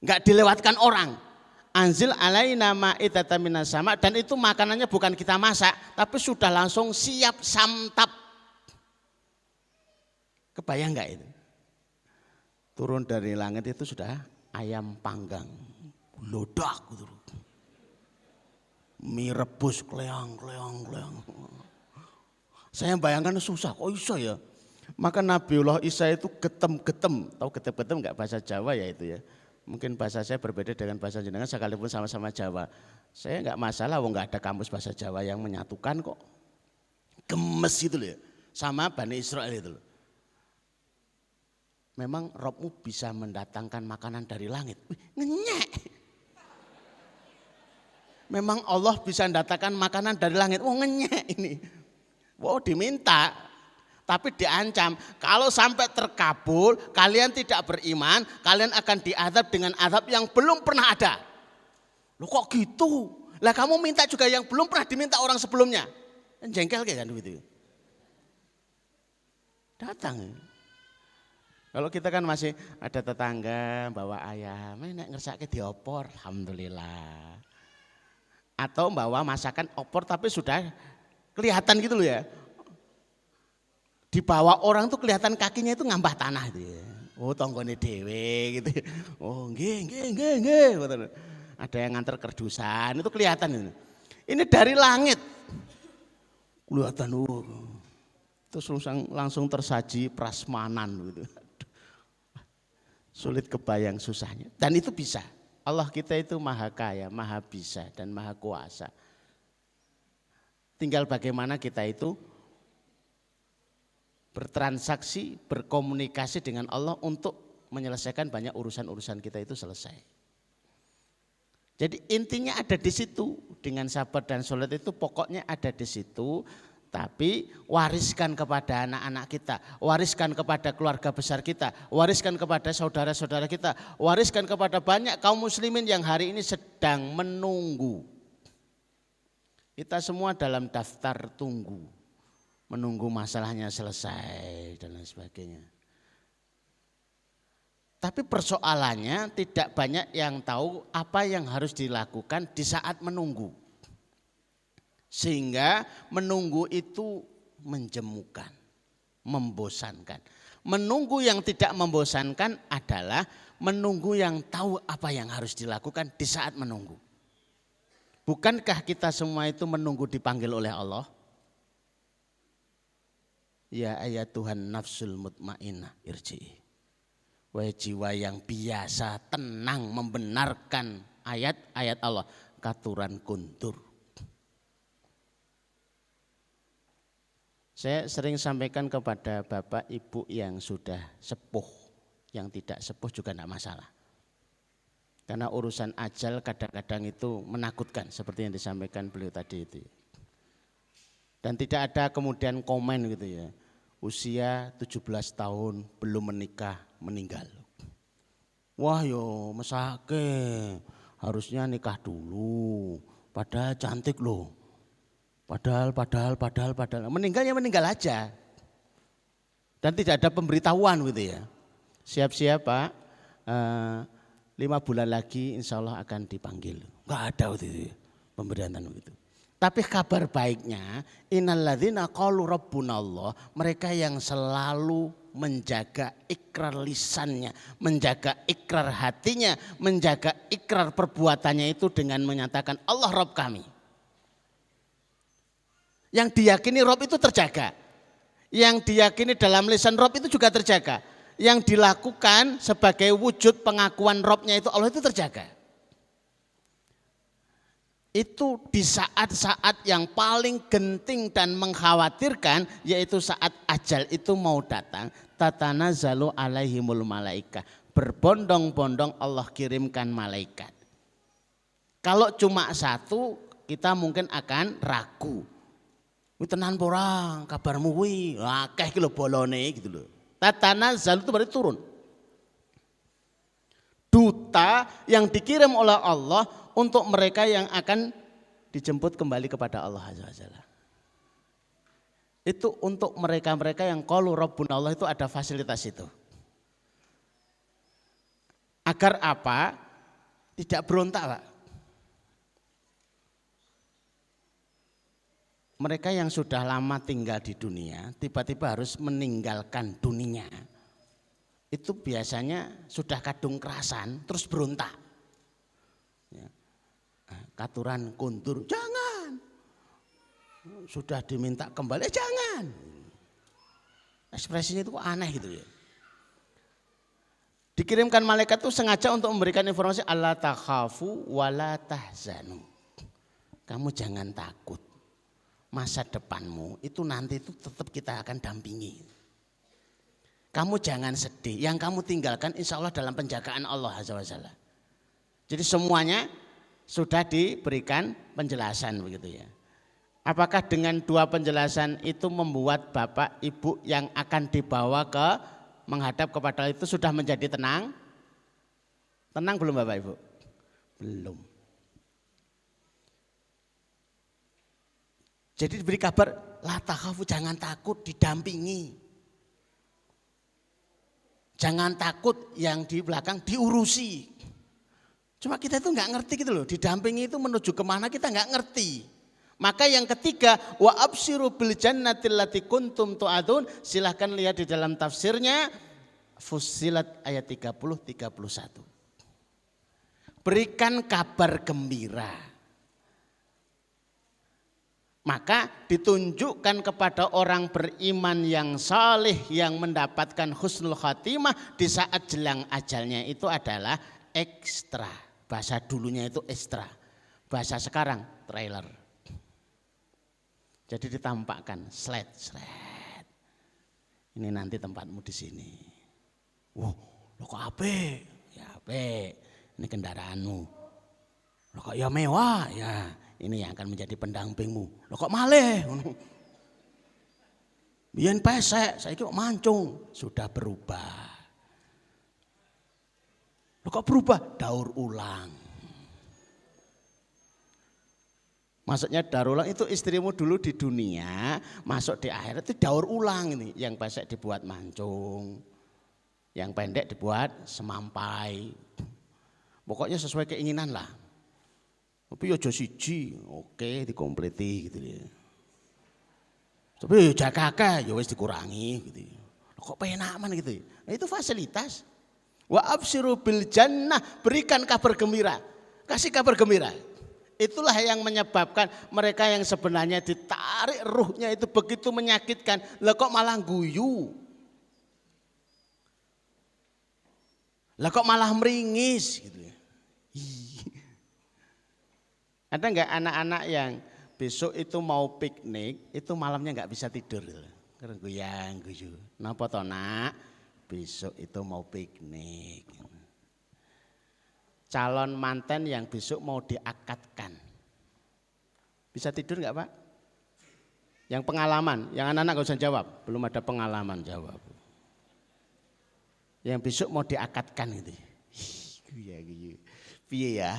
Enggak dilewatkan orang. Anzil alaina ma'idatan minas sama, dan itu makanannya bukan kita masak, tapi sudah langsung siap santap. Kebayang enggak itu? Turun dari langit itu sudah ayam panggang, lodak gitu. Mie rebus kleang. Saya bayangkan susah, kok bisa ya? Maka Nabiullah Isa itu getem-getem, tahu getem-getem enggak bahasa Jawa ya itu ya. Mungkin bahasa saya berbeda dengan bahasa jenengan sekalipun sama-sama Jawa. Saya enggak masalah, enggak ada kamus bahasa Jawa yang menyatukan kok. Gemes gitu loh ya, sama Bani Israel itu loh. Memang Robmu bisa mendatangkan makanan dari langit. Ngenyek. Memang Allah bisa mendatangkan makanan dari langit. Ngenyek ini. Diminta. Tapi diancam, kalau sampai terkabul, kalian tidak beriman, kalian akan diazab dengan azab yang belum pernah ada. Loh kok gitu? Lah kamu minta juga yang belum pernah diminta orang sebelumnya. Jengkel kayak kan begitu. Datang. Kalau kita kan masih ada tetangga bawa ayam, nek ngersake diopor, alhamdulillah. Atau bawa masakan opor tapi sudah kelihatan gitu loh ya. Di bawah orang tuh kelihatan kakinya itu ngambah tanah itu ya. Oh tonggone dewe gitu. Oh nggih. Ada yang nganter kerdusan, itu kelihatan ini. Ini dari langit. Kelihatan terus langsung tersaji prasmanan gitu. Sulit kebayang susahnya. Dan itu bisa. Allah kita itu maha kaya, maha bisa dan maha kuasa. Tinggal bagaimana kita itu bertransaksi, berkomunikasi dengan Allah untuk menyelesaikan banyak urusan-urusan kita itu selesai. Jadi intinya ada di situ, dengan sabar dan sholat itu pokoknya ada di situ. Tapi wariskan kepada anak-anak kita, wariskan kepada keluarga besar kita, wariskan kepada saudara-saudara kita, wariskan kepada banyak kaum muslimin yang hari ini sedang menunggu. Kita semua dalam daftar tunggu, menunggu masalahnya selesai dan lain sebagainya. Tapi persoalannya tidak banyak yang tahu apa yang harus dilakukan di saat menunggu. Sehingga menunggu itu menjemukan, membosankan. Menunggu yang tidak membosankan adalah menunggu yang tahu apa yang harus dilakukan di saat menunggu. Bukankah kita semua itu menunggu dipanggil oleh Allah? Ya ayat Tuhan nafsul mutmainnah irji'i. Wahai jiwa yang biasa tenang membenarkan ayat-ayat Allah, katuran kuntur. Saya sering sampaikan kepada bapak ibu yang sudah sepuh, yang tidak sepuh juga tidak masalah. Karena urusan ajal kadang-kadang itu menakutkan seperti yang disampaikan beliau tadi itu. Dan tidak ada kemudian komen gitu ya, usia 17 tahun belum menikah meninggal. Wah yo mesake, harusnya nikah dulu, padahal cantik loh. Padahal meninggalnya meninggal aja. Dan tidak ada pemberitahuan gitu ya. Siap-siap Pak, 5 bulan lagi insya Allah akan dipanggil. Enggak ada gitu ya, pemberitahuan begitu. Tapi kabar baiknya, innalladzina qalu rabbunallah, mereka yang selalu menjaga ikrar lisannya, menjaga ikrar hatinya, menjaga ikrar perbuatannya itu dengan menyatakan Allah Rabb kami. Yang diyakini Rob itu terjaga. Yang diyakini dalam lisan Rob itu juga terjaga. Yang dilakukan sebagai wujud pengakuan Robnya itu Allah itu terjaga. Itu di saat-saat yang paling genting dan mengkhawatirkan, yaitu saat ajal itu mau datang. Tatanazzalu alaihimul malaika. Berbondong-bondong Allah kirimkan malaikat. Kalau cuma satu, kita mungkin akan ragu. Kuwi tenan apa ora kabarmu kuwi? Akeh iki lho bolone gitu lho. Tatanazzalu itu berarti turun. Duta yang dikirim oleh Allah untuk mereka yang akan dijemput kembali kepada Allah Azza wa Jalla. Itu untuk mereka-mereka yang qalu rabbuna Allah, itu ada fasilitas itu. Agar apa? Tidak berontak, Pak. Mereka yang sudah lama tinggal di dunia tiba-tiba harus meninggalkan dunia. Itu biasanya sudah kadung kerasan terus berontak. Ya. Katuran kuntur, jangan. Sudah diminta kembali, jangan. Ekspresinya itu aneh gitu ya. Dikirimkan malaikat itu sengaja untuk memberikan informasi alla takhafu wala tahzanu. Kamu jangan takut. Masa depanmu itu nanti itu tetap kita akan dampingi. Kamu jangan sedih, yang kamu tinggalkan insya Allah dalam penjagaan Allah Azza wa Jalla. Jadi semuanya sudah diberikan penjelasan begitu ya. Apakah dengan dua penjelasan itu membuat Bapak Ibu yang akan dibawa ke menghadap kepada itu sudah menjadi tenang? Tenang belum Bapak Ibu? Belum. Jadi diberi kabar, la takhafu, jangan takut, didampingi. Jangan takut, yang di belakang diurusi. Cuma kita itu nggak ngerti gitu loh, didampingi itu menuju kemana kita nggak ngerti. Maka yang ketiga, wa absyiru bil jannatil lati kuntum tu'adun, silahkan lihat di dalam tafsirnya Fussilat ayat 30-31. Berikan kabar gembira. Maka ditunjukkan kepada orang beriman yang saleh yang mendapatkan husnul khatimah di saat jelang ajalnya itu adalah ekstra. Bahasa dulunya itu ekstra. Bahasa sekarang trailer. Jadi ditampakkan slide. Ini nanti tempatmu di sini. Wah, lo kok apik? Ya apik. Ini kendaraanmu. Lo kok ya mewah? Ya. Ini yang akan menjadi pendampingmu. Loh kok malih? Biyen pesek, saiki kok mancung. Sudah berubah. Loh kok berubah? Daur ulang. Maksudnya daur ulang itu istrimu dulu di dunia, masuk di akhirat itu daur ulang ini. Yang pesek dibuat mancung, yang pendek dibuat semampai. Pokoknya sesuai keinginan lah. Tapi ya aja siji, oke dikompleti gitu ya. Tapi ya jakaka ya wis dikurangi gitu ya. Kok penak man gitu ya. Nah, itu fasilitas. Wa absyiru bil jannah, berikan kabar gembira. Kasih kabar gembira. Itulah yang menyebabkan mereka yang sebenarnya ditarik ruhnya itu begitu menyakitkan. Lah kok malah guyu. Lah kok malah meringis gitu ya. Ada enggak anak-anak yang besok itu mau piknik, itu malamnya enggak bisa tidur. Karena goyang guyu. Napa toh nak? Besok itu mau piknik. Calon manten yang besok mau diakadkan. Bisa tidur enggak Pak? Yang pengalaman, yang anak-anak enggak usah jawab. Belum ada pengalaman jawab. Yang besok mau diakadkan gitu. Guyu. Piye ya?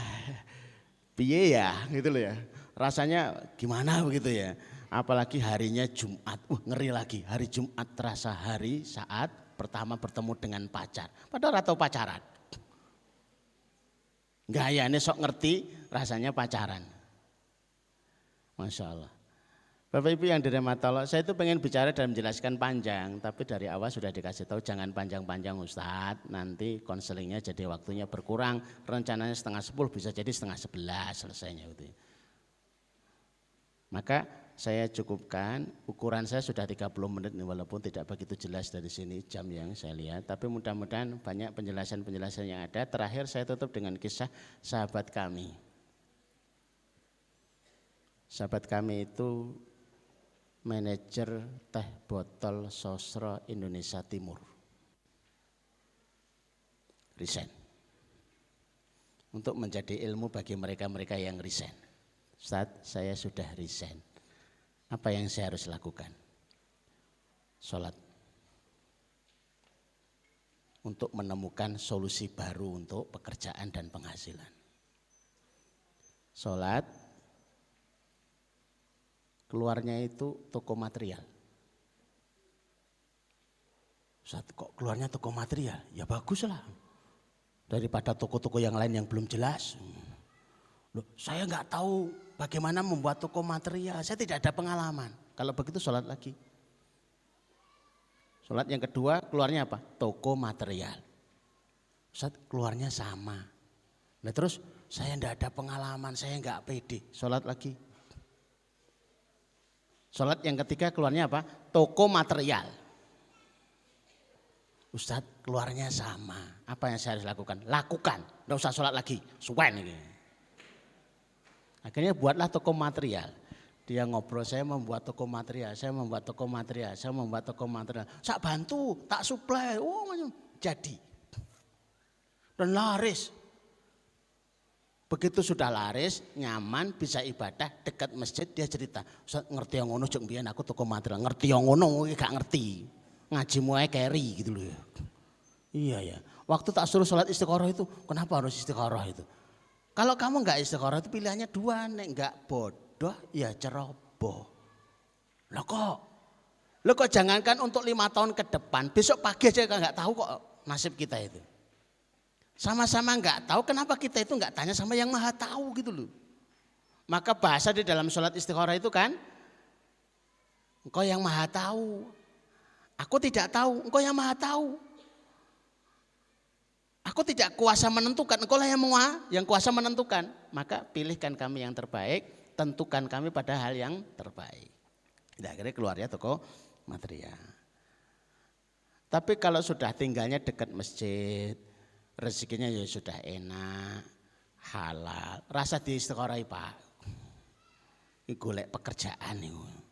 Piye ya gitu loh ya. Rasanya gimana begitu ya. Apalagi harinya Jumat. Ngeri lagi. Hari Jumat terasa hari saat pertama bertemu dengan pacar. Padahal atau pacaran. Gayanya sok ngerti rasanya pacaran. Masya Allah. Bapak Ibu yang dirahmati Allah, saya itu pengen bicara dan menjelaskan panjang, tapi dari awal sudah dikasih tahu jangan panjang-panjang Ustadz, nanti konselingnya jadi waktunya berkurang, rencananya 10:30 bisa jadi 10:30 selesainya gitu. Maka saya cukupkan, ukuran saya sudah 30 menit nih, walaupun tidak begitu jelas dari sini jam yang saya lihat, tapi mudah-mudahan banyak penjelasan-penjelasan yang ada. Terakhir saya tutup dengan kisah sahabat kami. Sahabat kami itu manajer teh botol Sosro Indonesia Timur. Resign. Untuk menjadi ilmu bagi mereka-mereka yang resign. Ustadz, saya sudah resign. Apa yang saya harus lakukan? Sholat. Untuk menemukan solusi baru untuk pekerjaan dan penghasilan. Sholat, keluarnya itu toko material. Ustadz, kok keluarnya toko material? Ya bagus lah. Daripada toko-toko yang lain yang belum jelas. Loh, saya nggak tahu bagaimana membuat toko material. Saya tidak ada pengalaman. Kalau begitu sholat lagi. Sholat yang kedua keluarnya apa? Toko material. Ustadz, keluarnya sama. Nah terus saya tidak ada pengalaman, saya nggak pede. Sholat lagi. Sholat yang ketiga keluarnya apa? Toko material. Ustadz, keluarnya sama. Apa yang saya harus lakukan? Lakukan. Nggak usah sholat lagi. Suwen ini. Akhirnya buatlah toko material. Dia ngobrol, saya membuat toko material, saya membuat toko material, saya membuat toko material. Saya bantu, tak suplai, jadi. Dan laris. Begitu sudah laris, nyaman, bisa ibadah, dekat masjid, dia cerita. Ustaz, ngerti yang ngono jeng biyen aku toko material, ngerti yang ngono gak ngerti. Ngaji muai carry gitu loh. Iya ya. Waktu tak suruh sholat istikharah itu, kenapa harus istikharah itu? Kalau kamu enggak istikharah itu pilihannya dua, nek enggak bodoh ya ceroboh. Loh kok jangankan untuk 5 tahun ke depan, besok pagi aja enggak tahu kok nasib kita itu. Sama-sama enggak tahu, kenapa kita itu enggak tanya sama yang maha tahu gitu loh. Maka bahasa di dalam sholat istikharah itu kan, engkau yang maha tahu. Aku tidak tahu, engkau yang maha tahu. Aku tidak kuasa menentukan, engkau lah yang kuasa menentukan. Maka pilihkan kami yang terbaik, tentukan kami pada hal yang terbaik. Nah, akhirnya keluarnya toko material. Tapi kalau sudah tinggalnya dekat masjid, rezekinya ya sudah enak, halal. Rasa di istikharah Pak. Ini golek pekerjaan itu.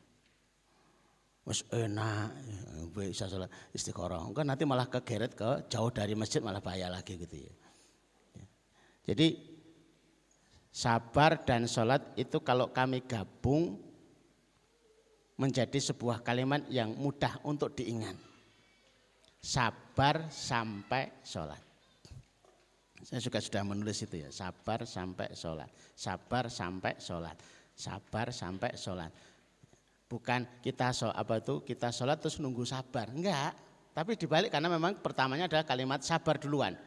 Wes enak, bisa sholat istikharah. Kan nanti malah kegeret ke jauh dari masjid malah bahaya lagi gitu ya. Jadi sabar dan sholat itu kalau kami gabung menjadi sebuah kalimat yang mudah untuk diingat. Sabar sampai sholat. Saya juga sudah menulis itu ya. Sabar sampai sholat. Sabar sampai sholat. Sabar sampai sholat. Bukan kita kita sholat terus nunggu sabar, enggak. Tapi dibalik karena memang pertamanya adalah kalimat sabar duluan.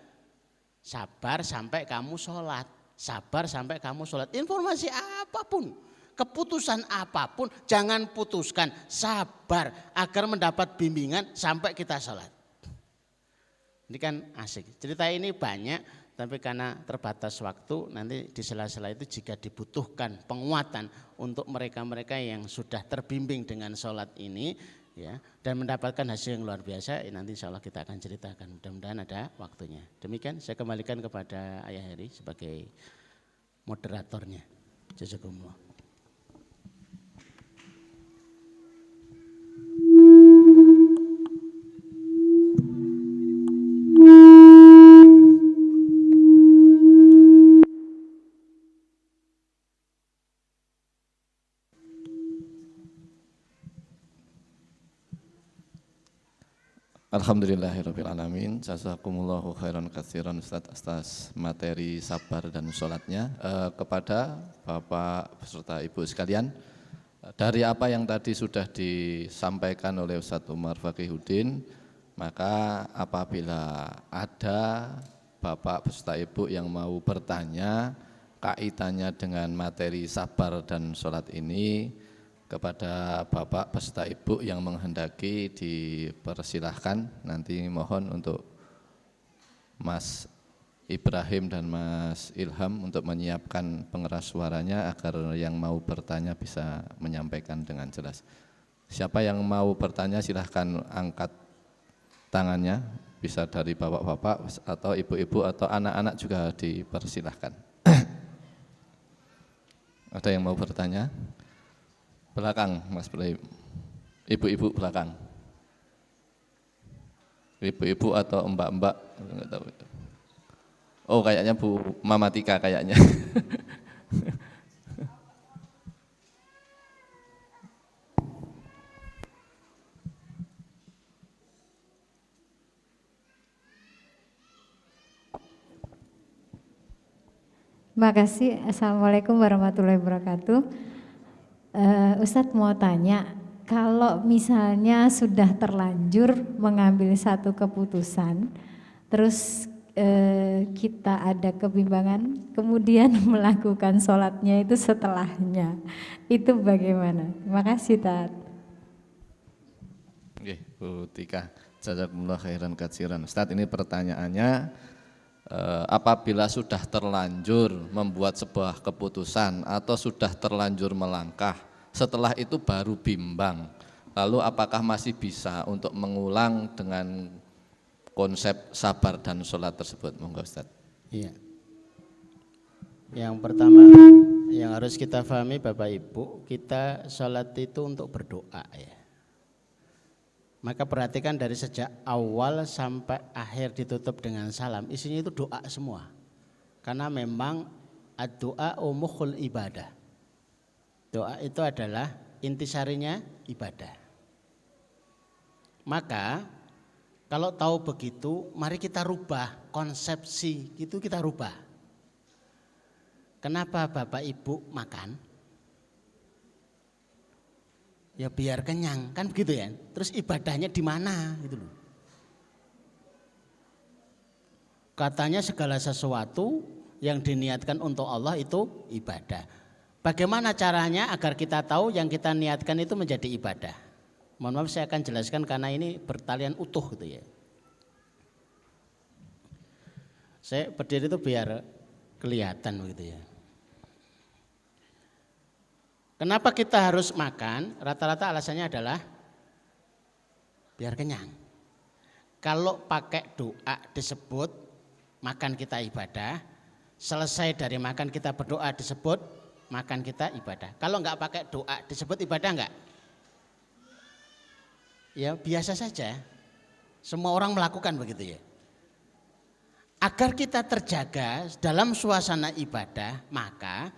Sabar sampai kamu sholat, sabar sampai kamu sholat. Informasi apapun, keputusan apapun, jangan putuskan, sabar agar mendapat bimbingan sampai kita sholat. Ini kan asik. Cerita ini banyak. Tapi karena terbatas waktu, nanti di sela-sela itu jika dibutuhkan penguatan untuk mereka-mereka yang sudah terbimbing dengan sholat ini, ya, dan mendapatkan hasil yang luar biasa, nanti insya Allah kita akan ceritakan. Mudah-mudahan ada waktunya. Demikian saya kembalikan kepada Ayah Heri sebagai moderatornya. Jazakumullah. Alhamdulillahirrabbilalamin. Jazakumullahu khairan katsiran Ustadz atas materi sabar dan sholatnya. Kepada Bapak beserta Ibu sekalian, dari apa yang tadi sudah disampaikan oleh Ustadz Umar Faqihuddin, maka apabila ada Bapak beserta Ibu yang mau bertanya kaitannya dengan materi sabar dan sholat ini, kepada Bapak beserta Ibu yang menghendaki dipersilahkan. Nanti mohon untuk Mas Ibrahim dan Mas Ilham untuk menyiapkan pengeras suaranya agar yang mau bertanya bisa menyampaikan dengan jelas. Siapa yang mau bertanya silahkan angkat tangannya, bisa dari bapak-bapak atau ibu-ibu atau anak-anak juga dipersilahkan. Ada yang mau bertanya? Belakang, Mas Ibrahim. Ibu-ibu belakang. Ibu-ibu atau mbak-mbak, enggak tahu. Oh, kayaknya Bu Mama Tika kayaknya. Makasih. Assalamualaikum warahmatullahi wabarakatuh. Ustadz mau tanya, kalau misalnya sudah terlanjur mengambil satu keputusan, terus kita ada kebimbangan, kemudian melakukan sholatnya itu setelahnya, itu bagaimana? Terima kasih, Tat. Oke, Bu Tika, jazakumullah khairan katsiran. Ustaz, ini pertanyaannya, apabila sudah terlanjur membuat sebuah keputusan atau sudah terlanjur melangkah, setelah itu baru bimbang, lalu apakah masih bisa untuk mengulang dengan konsep sabar dan sholat tersebut? Monggo Ustaz. Iya. Yang pertama yang harus kita pahami Bapak Ibu, kita sholat itu untuk berdoa ya. Maka perhatikan dari sejak awal sampai akhir ditutup dengan salam, isinya itu doa semua. Karena memang ad-doa mukhul ibadah. Doa itu adalah intisarinya ibadah. Maka kalau tahu begitu, mari kita rubah konsepsi, itu kita rubah. Kenapa Bapak Ibu makan? Ya biar kenyang, kan begitu ya. Terus ibadahnya di mana gitu loh. Katanya segala sesuatu yang diniatkan untuk Allah itu ibadah. Bagaimana caranya agar kita tahu yang kita niatkan itu menjadi ibadah? Mohon maaf saya akan jelaskan karena ini bertalian utuh gitu ya. Saya berdiri itu biar kelihatan begitu ya. Kenapa kita harus makan? Rata-rata alasannya adalah biar kenyang. Kalau pakai doa disebut makan kita ibadah, selesai dari makan kita berdoa disebut makan kita ibadah. Kalau enggak pakai doa disebut ibadah enggak? Ya biasa saja. Semua orang melakukan begitu ya. Agar kita terjaga dalam suasana ibadah, maka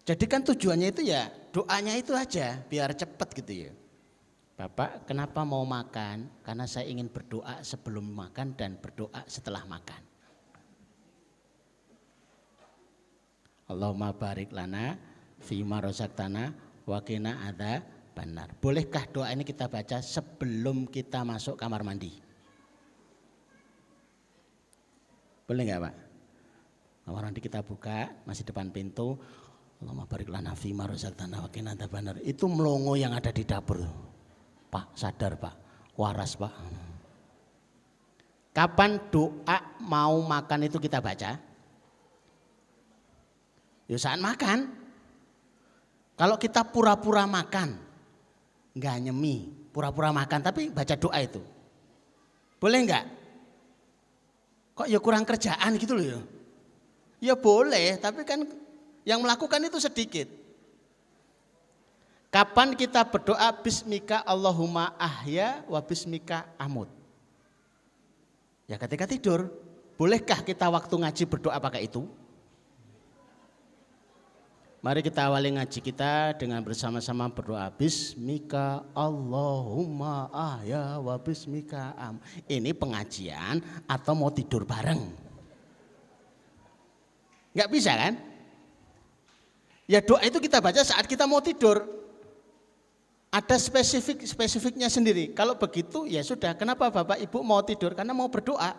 jadikan tujuannya itu ya doanya itu aja biar cepat gitu ya. Bapak kenapa mau makan? Karena saya ingin berdoa sebelum makan dan berdoa setelah makan. Allahumma barik lana fima razaqtana wa qina adzabannar. Bolehkah doa ini kita baca sebelum kita masuk kamar mandi? Boleh enggak, Pak? Kamar mandi kita buka, masih depan pintu. Allahumma barik lana fima razaqtana wa qina adzabannar. Itu melongo yang ada di dapur. Pak, sadar, Pak. Waras, Pak. Kapan doa mau makan itu kita baca? Ya saat makan. Kalau kita pura-pura makan, enggak nyemi, pura-pura makan tapi baca doa itu. Boleh enggak? Kok ya kurang kerjaan gitu loh ya. Ya boleh, tapi kan yang melakukan itu sedikit. Kapan kita berdoa bismika Allahumma ahya wa bismika amut? Ya ketika tidur. Bolehkah kita waktu ngaji berdoa pakai itu? Mari kita awali ngaji kita dengan bersama-sama berdoa bismika Allahumma ahya wa bismika am. Ini pengajian atau mau tidur bareng? Enggak bisa kan? Ya doa itu kita baca saat kita mau tidur. Ada spesifiknya sendiri. Kalau begitu ya sudah. Kenapa Bapak Ibu mau tidur? Karena mau berdoa.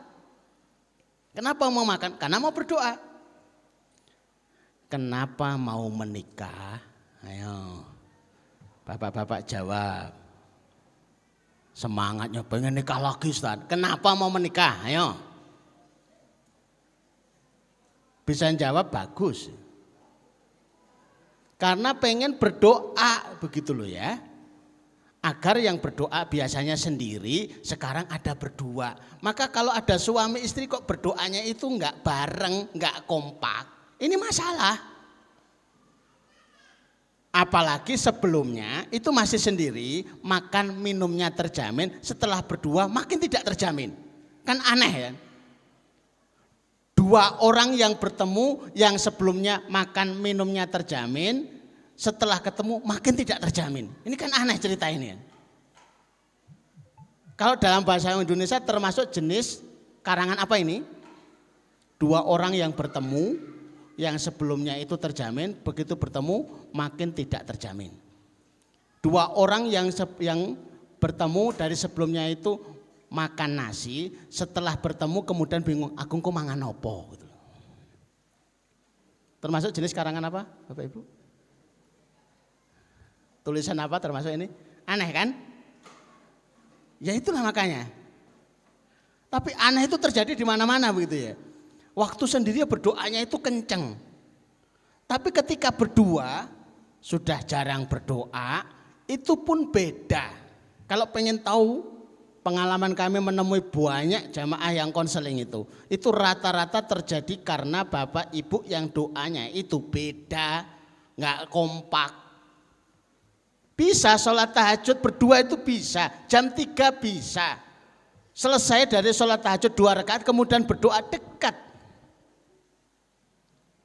Kenapa mau makan? Karena mau berdoa. Kenapa mau menikah? Ayo, bapak-bapak jawab. Semangatnya pengen nikah lagi Ustaz. Kenapa mau menikah? Ayo. Bisa jawab bagus. Karena pengen berdoa begitu loh ya. Agar yang berdoa biasanya sendiri, sekarang ada berdua. Maka kalau ada suami istri kok berdoanya itu enggak bareng, enggak kompak. Ini masalah. Apalagi sebelumnya itu masih sendiri, makan minumnya terjamin, setelah berdua makin tidak terjamin. Kan aneh ya. Dua orang yang bertemu yang sebelumnya makan minumnya terjamin, setelah ketemu makin tidak terjamin. Ini kan aneh cerita ini ya. Kalau dalam bahasa Indonesia termasuk jenis karangan apa ini? Dua orang yang bertemu yang sebelumnya itu terjamin, begitu bertemu makin tidak terjamin. Dua orang yang bertemu dari sebelumnya itu makan nasi, setelah bertemu kemudian bingung, aku kok mangan opo gitu. Termasuk jenis karangan apa Bapak Ibu? Tulisan apa termasuk ini? Aneh kan? Ya itulah makanya. Tapi aneh itu terjadi di mana-mana begitu ya. Waktu sendiri berdoanya itu kenceng. Tapi ketika berdua sudah jarang berdoa, itu pun beda. Kalau pengen tahu, pengalaman kami menemui banyak jamaah yang konseling itu rata-rata terjadi karena bapak ibu yang doanya itu beda, nggak kompak. Bisa sholat tahajud berdua itu bisa, jam 3 bisa. Selesai dari sholat tahajud 2 rakaat kemudian berdoa dekat.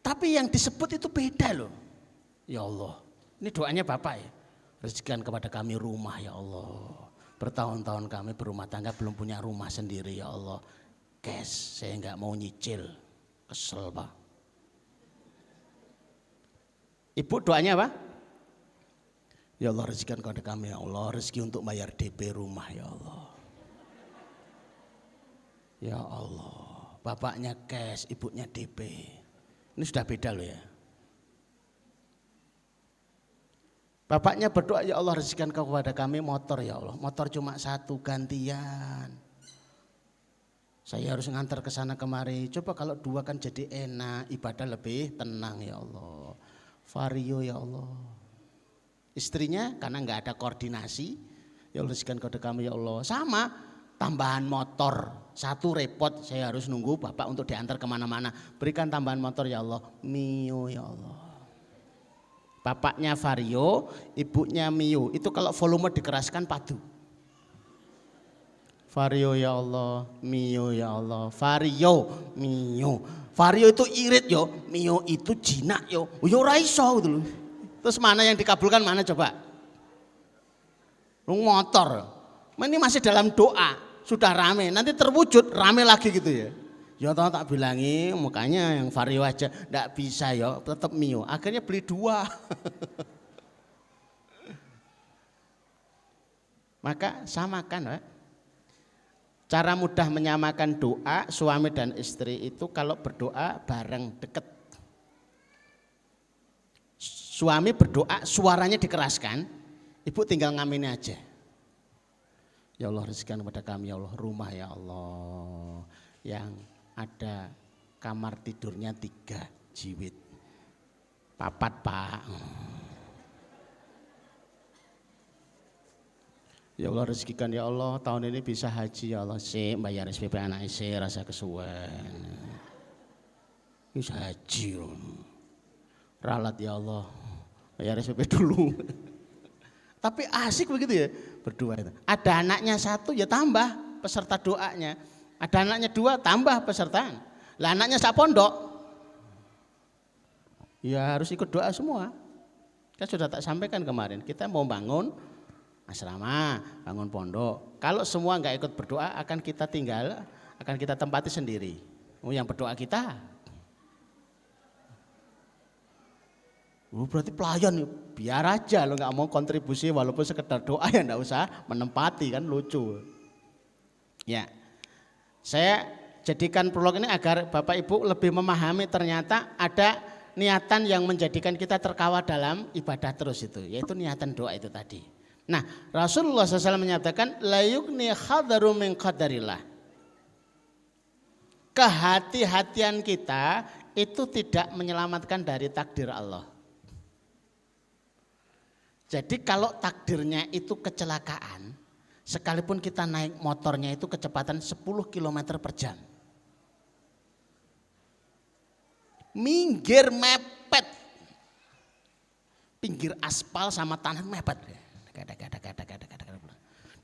Tapi yang disebut itu beda loh. Ya Allah, ini doanya bapak ya. Rezekikan kepada kami rumah ya Allah. Bertahun-tahun kami berumah tangga belum punya rumah sendiri ya Allah. Cash, saya nggak mau nyicil, kesel Pak. Ibu doanya apa? Ya Allah rezekikan kepada kami ya Allah, rezeki untuk bayar DP rumah ya Allah. Ya Allah, bapaknya cash, ibunya DP. Ini sudah beda loh ya. Bapaknya berdoa ya Allah rezekikan kepada kami motor ya Allah. Motor cuma 1 gantian. Saya harus ngantar ke sana kemari. Coba kalau 2 kan jadi enak, ibadah lebih tenang ya Allah. Vario ya Allah. Istrinya karena nggak ada koordinasi, ya Allah rezekikan kepada kami ya Allah. Sama tambahan motor, 1 repot, saya harus nunggu bapak untuk diantar kemana-mana. Berikan tambahan motor ya Allah, Mio ya Allah. Bapaknya Vario, ibunya Mio. Itu kalau volume dikeraskan padu. Vario ya Allah, Mio ya Allah. Vario, Mio. Vario itu irit yo, Mio itu jinak yo. Yo ora iso gitu loh. Terus mana yang dikabulkan mana coba? Motor. Ini masih dalam doa, sudah rame, nanti terwujud rame lagi gitu ya. Ya toh tak bilangi mukanya yang Vario aja enggak bisa ya, tetap Mio. Akhirnya beli 2. Maka samakan, Pak. Cara mudah menyamakan doa suami dan istri itu kalau berdoa bareng deket. Suami berdoa suaranya dikeraskan, ibu tinggal ngamini aja. Ya Allah rezekikan kepada kami ya Allah rumah ya Allah yang ada kamar tidurnya 3 jiwit. 4 Pak. Ya Allah rezekikan ya Allah tahun ini bisa haji ya Allah sih bayar SPP anak sih rasa kesuwen. Bisa haji loh. Ralat ya Allah bayar SPP dulu. Tapi asik begitu ya berdua itu. Ada anaknya 1 ya tambah peserta doanya. Ada anaknya 2 tambah pesertaan. Lah anaknya sak pondok. Ya harus ikut doa semua. Kan sudah tak sampaikan kemarin kita mau bangun asrama, bangun pondok. Kalau semua nggak ikut berdoa akan kita tinggal, akan kita tempati sendiri. Yang berdoa kita. Berarti pelayan biar aja lo nggak mau kontribusi walaupun sekedar doa ya nggak usah menempati kan lucu. Ya, saya jadikan prolog ini agar Bapak Ibu lebih memahami ternyata ada niatan yang menjadikan kita terkawal dalam ibadah terus itu, yaitu niatan doa itu tadi. Nah, Rasulullah SAW menyatakan la yugni khadaru min qadarillah. Kehati-hatian kita itu tidak menyelamatkan dari takdir Allah. Jadi kalau takdirnya itu kecelakaan, sekalipun kita naik motornya itu kecepatan 10 km per jam. Minggir mepet. Pinggir aspal sama tanah mepet.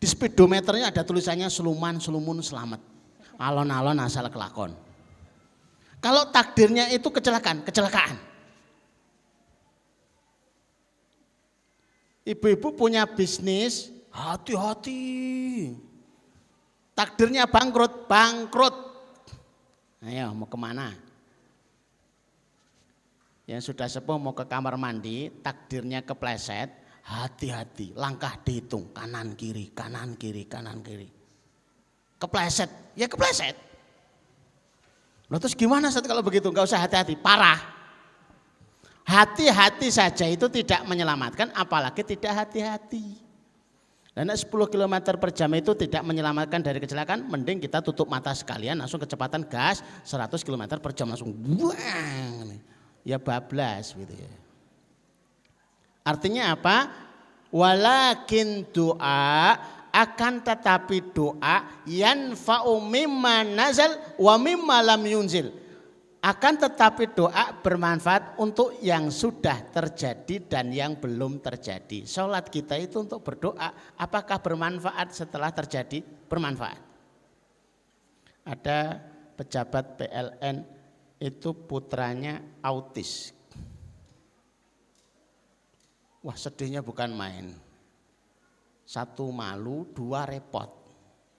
Di speedometernya ada tulisannya suluman, sulumun, selamat. Alon-alon asal kelakon. Kalau takdirnya itu kecelakaan. Ibu-ibu punya bisnis, hati-hati. Takdirnya bangkrut. Ayo mau kemana? Yang sudah sepuh mau ke kamar mandi, takdirnya kepleset, hati-hati, langkah dihitung, kanan kiri, kanan kiri, kanan kiri. Kepleset, ya kepleset. Loh terus gimana Ustaz kalau begitu? Enggak usah hati-hati, parah. Hati-hati saja itu tidak menyelamatkan, apalagi tidak hati-hati. Karena 10 km per jam itu tidak menyelamatkan dari kecelakaan, mending kita tutup mata sekalian, langsung kecepatan gas 100 km per jam langsung buang. Ya bablas gitu ya. Artinya apa? Walakin doa, akan tetapi doa yanfa'u mimma nazal wa mimma lam yunzil. Akan tetapi doa bermanfaat untuk yang sudah terjadi dan yang belum terjadi. Salat kita itu untuk berdoa, apakah bermanfaat setelah terjadi? Bermanfaat. Ada pejabat PLN itu putranya autis. Wah sedihnya bukan main. 1 malu, 2 repot.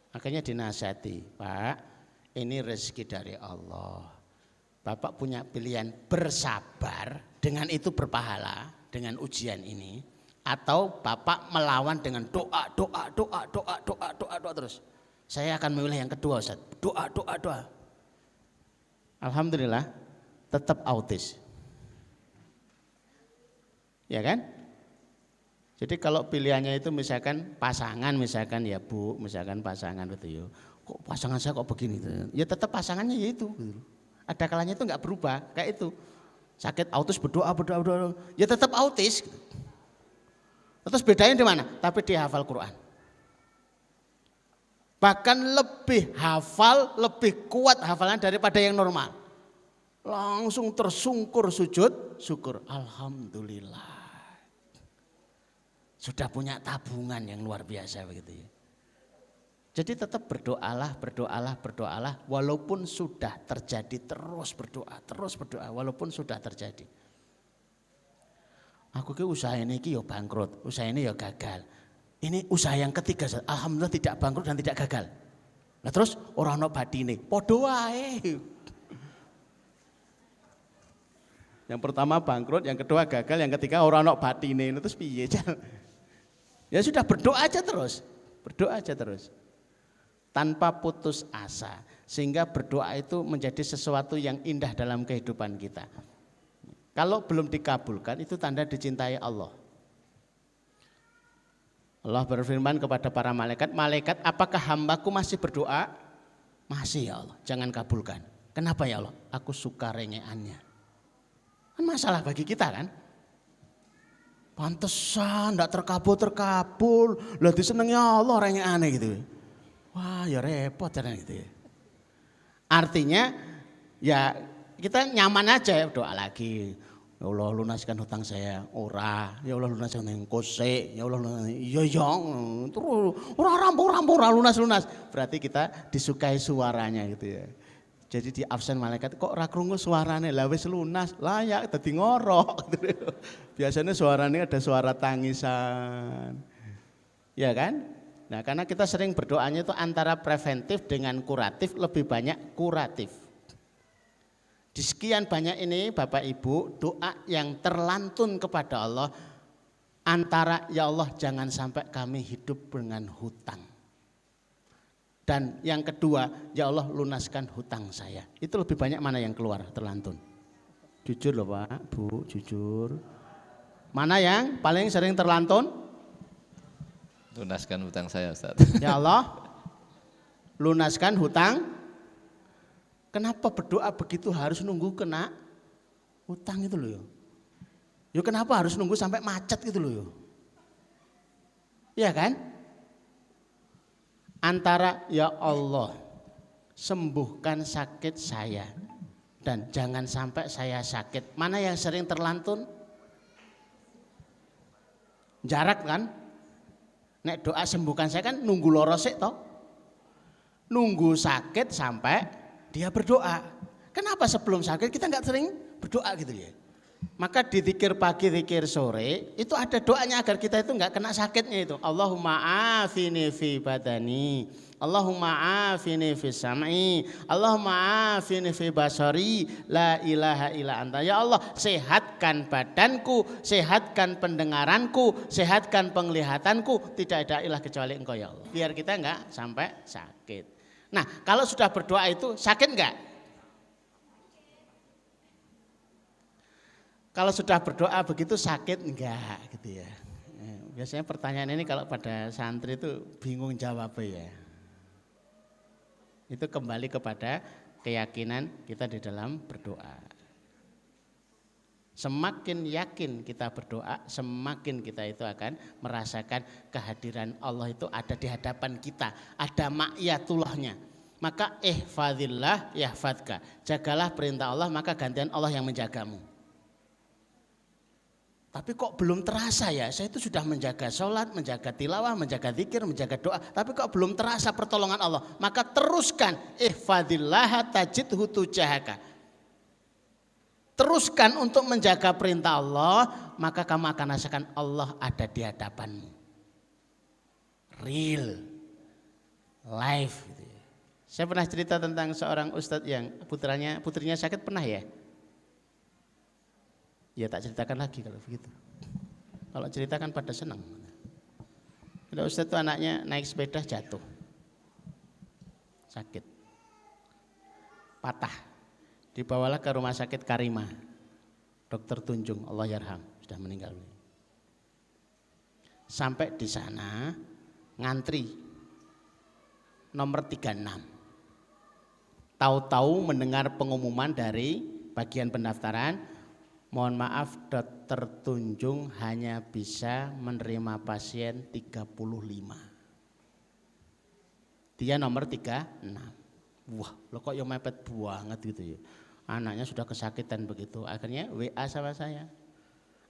Akhirnya dinasihati, Pak ini rezeki dari Allah. Bapak punya pilihan bersabar, dengan itu berpahala, dengan ujian ini. Atau Bapak melawan dengan doa terus. Saya akan memilih yang kedua Ustaz, doa. Alhamdulillah tetap autis. Ya kan? Jadi kalau pilihannya itu misalkan pasangan, misalkan ya Bu, misalkan pasangan gitu ya. Kok pasangan saya kok begini? Ya tetap pasangannya ya itu. Ada kalanya itu enggak berubah, kayak itu. Sakit autis berdoa. Ya tetap autis. Terus bedanya di mana? Tapi dia hafal Quran. Bahkan lebih hafal, lebih kuat hafalan daripada yang normal. Langsung tersungkur sujud, syukur. Alhamdulillah. Sudah punya tabungan yang luar biasa begitu ya. Jadi tetap berdoalah, walaupun sudah terjadi, terus berdoa, walaupun sudah terjadi. Aku ke usaha ini ya bangkrut, usaha ini ya gagal. Ini usaha yang ketiga, alhamdulillah tidak bangkrut dan tidak gagal. Nah terus orang ono badine, podo wae. Yang pertama bangkrut, yang kedua gagal, yang ketiga orang ono badine. Terus piye? Ya sudah berdoa aja terus. Tanpa putus asa. Sehingga berdoa itu menjadi sesuatu yang indah dalam kehidupan kita. Kalau belum dikabulkan itu tanda dicintai Allah. Allah berfirman kepada para malaikat, malaikat apakah hambaku masih berdoa? Masih ya Allah, jangan kabulkan. Kenapa ya Allah? Aku suka rengeannya. Kan masalah bagi kita kan? Pantesan enggak terkabul. Lah disenengi Allah rengeane gitu. Wah ya repot kan gitu ya. Artinya ya kita nyaman aja doa lagi. Ya Allah lunaskan hutang saya, ora. Ya Allah lunaskan yang kose, ya Allah iya terus ora rampung lunas. Berarti kita disukai suaranya gitu ya. Jadi di absen malaikat kok ora krungu suarane, lah wis lunas, layak dadi ngorok. Biasanya suaranya ada suara tangisan. Ya kan? Nah, karena kita sering berdoanya itu antara preventif dengan kuratif, lebih banyak kuratif. Di sekian banyak ini Bapak Ibu, doa yang terlantun kepada Allah antara ya Allah jangan sampai kami hidup dengan hutang. Dan yang kedua, ya Allah lunaskan hutang saya. Itu lebih banyak mana yang keluar terlantun? Jujur loh Pak, Bu, jujur. Mana yang paling sering terlantun? Lunaskan hutang saya Ustaz. Ya Allah, lunaskan hutang. Kenapa berdoa begitu harus nunggu kena hutang itu loh ya? Ya kenapa harus nunggu sampai macet gitu loh ya? Iya kan? Antara ya Allah sembuhkan sakit saya dan jangan sampai saya sakit. Mana yang sering terlantun? Jarak kan? Nek doa sembuhkan saya kan nunggu lorosek toh? Nunggu sakit sampai dia berdoa. Kenapa sebelum sakit kita nggak sering berdoa gitu ya? Maka di zikir pagi, zikir sore itu ada doanya agar kita itu enggak kena sakitnya itu. Allahumma afini fi badani, Allahumma afini fi sam'i, Allahumma afini fi basari, la ilaha illa anta. Ya Allah, sehatkan badanku, sehatkan pendengaranku, sehatkan penglihatanku, tidak ada ilah kecuali Engkau ya Allah. Biar kita enggak sampai sakit. Nah, kalau sudah berdoa itu sakit enggak? Kalau sudah berdoa begitu sakit enggak gitu ya. Biasanya pertanyaan ini kalau pada santri itu bingung jawabnya ya. Itu kembali kepada keyakinan kita di dalam berdoa. Semakin yakin kita berdoa, semakin kita itu akan merasakan kehadiran Allah itu ada di hadapan kita. Ada ma'iyatullahnya. Maka ihfadzillah yahfadzka. Jagalah perintah Allah maka gantian Allah yang menjagamu. Tapi kok belum terasa ya, saya itu sudah menjaga sholat, menjaga tilawah, menjaga zikir, menjaga doa. Tapi kok belum terasa pertolongan Allah. Maka teruskan, ihfadzillah tajidhu tujahaka. Teruskan untuk menjaga perintah Allah, maka kamu akan rasakan Allah ada di hadapanmu. Real, life. Gitu ya. Saya pernah cerita tentang seorang ustadz yang putrinya sakit, pernah ya? Ya tak ceritakan lagi kalau begitu. Kalau ceritakan pada senang. Ada ustaz itu anaknya naik sepeda jatuh. Sakit. Patah. Dibawalah ke rumah sakit Karimah. Dokter Tunjung, Allah yarham, sudah meninggal. Sampai di sana ngantri nomor 36. Tahu-tahu mendengar pengumuman dari bagian pendaftaran, mohon maaf Dokter Tunjung hanya bisa menerima pasien 35. Dia nomor 36. Wah, lo kok yang mepet banget gitu ya. Anaknya sudah kesakitan begitu. Akhirnya WA sama saya.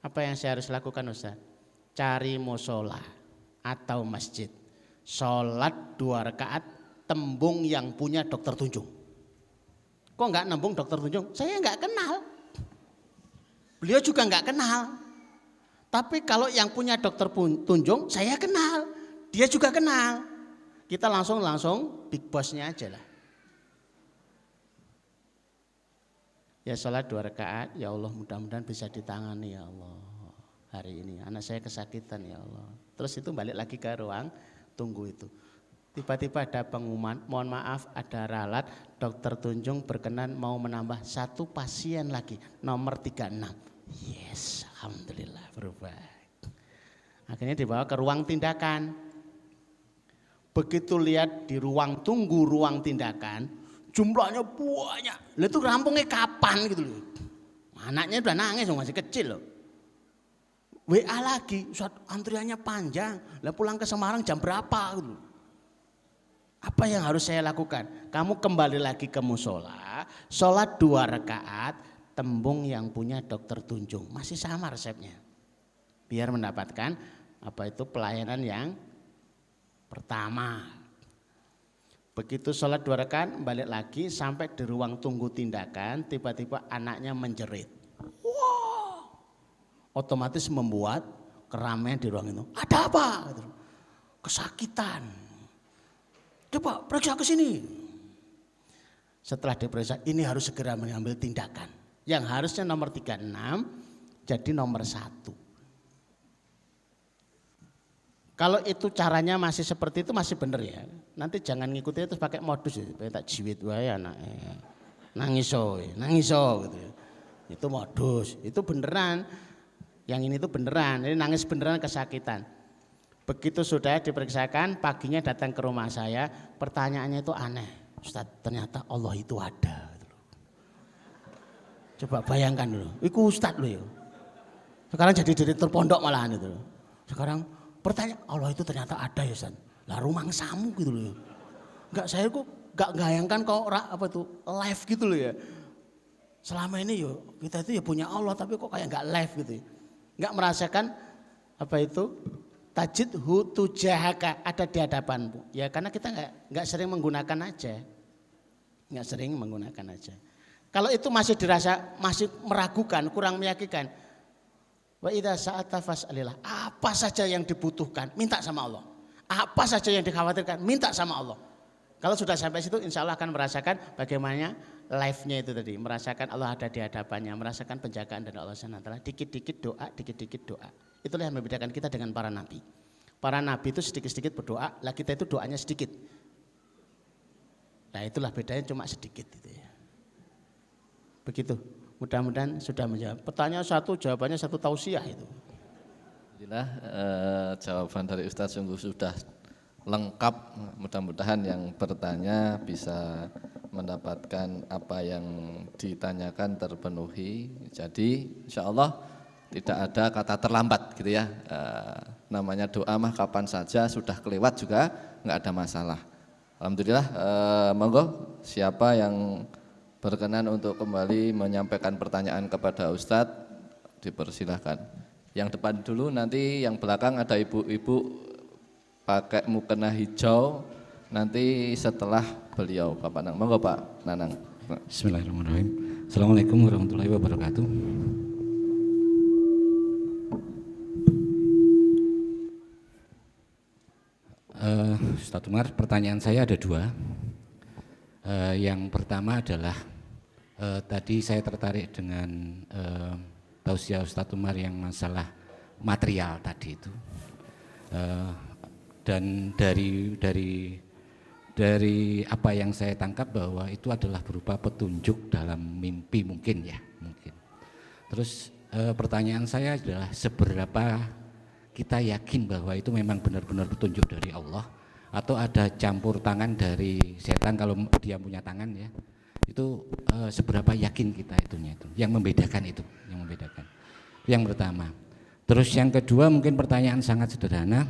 Apa yang saya harus lakukan Ustaz? Cari musola atau masjid. Sholat 2 rakaat tembung yang punya Dokter Tunjung. Kok enggak nembung Dokter Tunjung? Saya enggak kenal. Beliau juga enggak kenal. Tapi kalau yang punya Dokter Tunjung saya kenal. Dia juga kenal. Kita langsung big bossnya aja lah. Ya sholat 2 rakaat, ya Allah mudah-mudahan bisa ditangani ya Allah. Hari ini anak saya kesakitan ya Allah. Terus itu balik lagi ke ruang tunggu itu. Tiba-tiba ada pengumuman, mohon maaf ada ralat, Dokter Tunjung berkenan mau menambah 1 pasien lagi, nomor 36. Yes, alhamdulillah berubah. Akhirnya dibawa ke ruang tindakan. Begitu lihat di ruang tunggu, ruang tindakan, jumlahnya banyak. Lah itu rampungnya kapan gitu loh. Anaknya udah nangis masih kecil loh. WA lagi, antriannya panjang. Lah pulang ke Semarang jam berapa gitu. Apa yang harus saya lakukan? Kamu kembali lagi ke musola, sholat 2 rakaat, tembung yang punya Dokter Tunjung. Masih sama resepnya. Biar mendapatkan pelayanan yang pertama. Begitu sholat 2 rakaat balik lagi sampai di ruang tunggu tindakan, tiba-tiba anaknya menjerit. Wow. Otomatis membuat keramaian di ruang itu. Ada apa? Kesakitan. Coba periksa ke sini. Setelah diperiksa, ini harus segera mengambil tindakan. Yang harusnya nomor 36 jadi nomor 1. Kalau itu caranya masih seperti itu masih benar ya. Nanti jangan ngikutin terus pakai modus ya. Tak jiwit wae anaknya. Nangis gitu ya. Itu modus, itu beneran. Yang ini tuh beneran, ini nangis beneran kesakitan. Begitu sudah diperiksakan, paginya datang ke rumah saya, pertanyaannya itu aneh. Ustaz, ternyata Allah itu ada. Coba bayangkan dulu, itu Ustaz loh ya. Sekarang jadi direktur pondok malahan itu. Sekarang pertanyaan Allah itu ternyata ada ya Ustaz. Lah rumangsamu gitu loh. Enggak, saya kok enggak bayangkan kok live gitu loh ya. Selama ini yo kita itu ya punya Allah tapi kok kayak enggak live gitu. Enggak merasakan tajidhu tujahaka, ada di hadapanmu. Ya karena kita enggak sering menggunakan aja. Enggak sering menggunakan aja. Kalau itu masih dirasa masih meragukan, kurang meyakinkan. Wa idza sa'alta fas'alillah. Apa saja yang dibutuhkan, minta sama Allah. Apa saja yang dikhawatirkan, minta sama Allah. Kalau sudah sampai situ insya Allah akan merasakan bagaimana life-nya itu tadi. Merasakan Allah ada di hadapannya, merasakan penjagaan dari Allah SWT. Dikit-dikit doa, dikit-dikit doa. Itulah yang membedakan kita dengan para nabi. Para nabi itu sedikit-sedikit berdoa, lah kita itu doanya sedikit. Nah itulah bedanya cuma sedikit gitu ya. Begitu. Mudah-mudahan sudah menjawab. Pertanyaan satu, jawabannya satu tausiah itu. Alhamdulillah jawaban dari Ustadz sungguh sudah lengkap. Mudah-mudahan yang bertanya bisa mendapatkan apa yang ditanyakan terpenuhi. Jadi insya Allah tidak ada kata terlambat gitu ya. Namanya doa mah kapan saja, sudah kelewat juga nggak ada masalah. Alhamdulillah, monggo siapa yang berkenan untuk kembali menyampaikan pertanyaan kepada Ustadz, dipersilahkan. Yang depan dulu, nanti yang belakang ada ibu-ibu pakai mukena hijau, nanti setelah beliau Bapak Nanang. Monggo Pak Nanang. Bismillahirrahmanirrahim. Assalamualaikum warahmatullahi wabarakatuh. Ustadz Umar, pertanyaan saya ada dua. Yang pertama adalah tadi saya tertarik dengan tausiah Ustadz Umar yang masalah material tadi itu, dan dari apa yang saya tangkap bahwa itu adalah berupa petunjuk dalam mimpi mungkin ya mungkin. Terus pertanyaan saya adalah seberapa kita yakin bahwa itu memang benar-benar petunjuk dari Allah atau ada campur tangan dari setan kalau dia punya tangan ya. Itu seberapa yakin kita itunya itu, yang membedakan itu, yang membedakan. Yang pertama. Terus yang kedua mungkin pertanyaan sangat sederhana.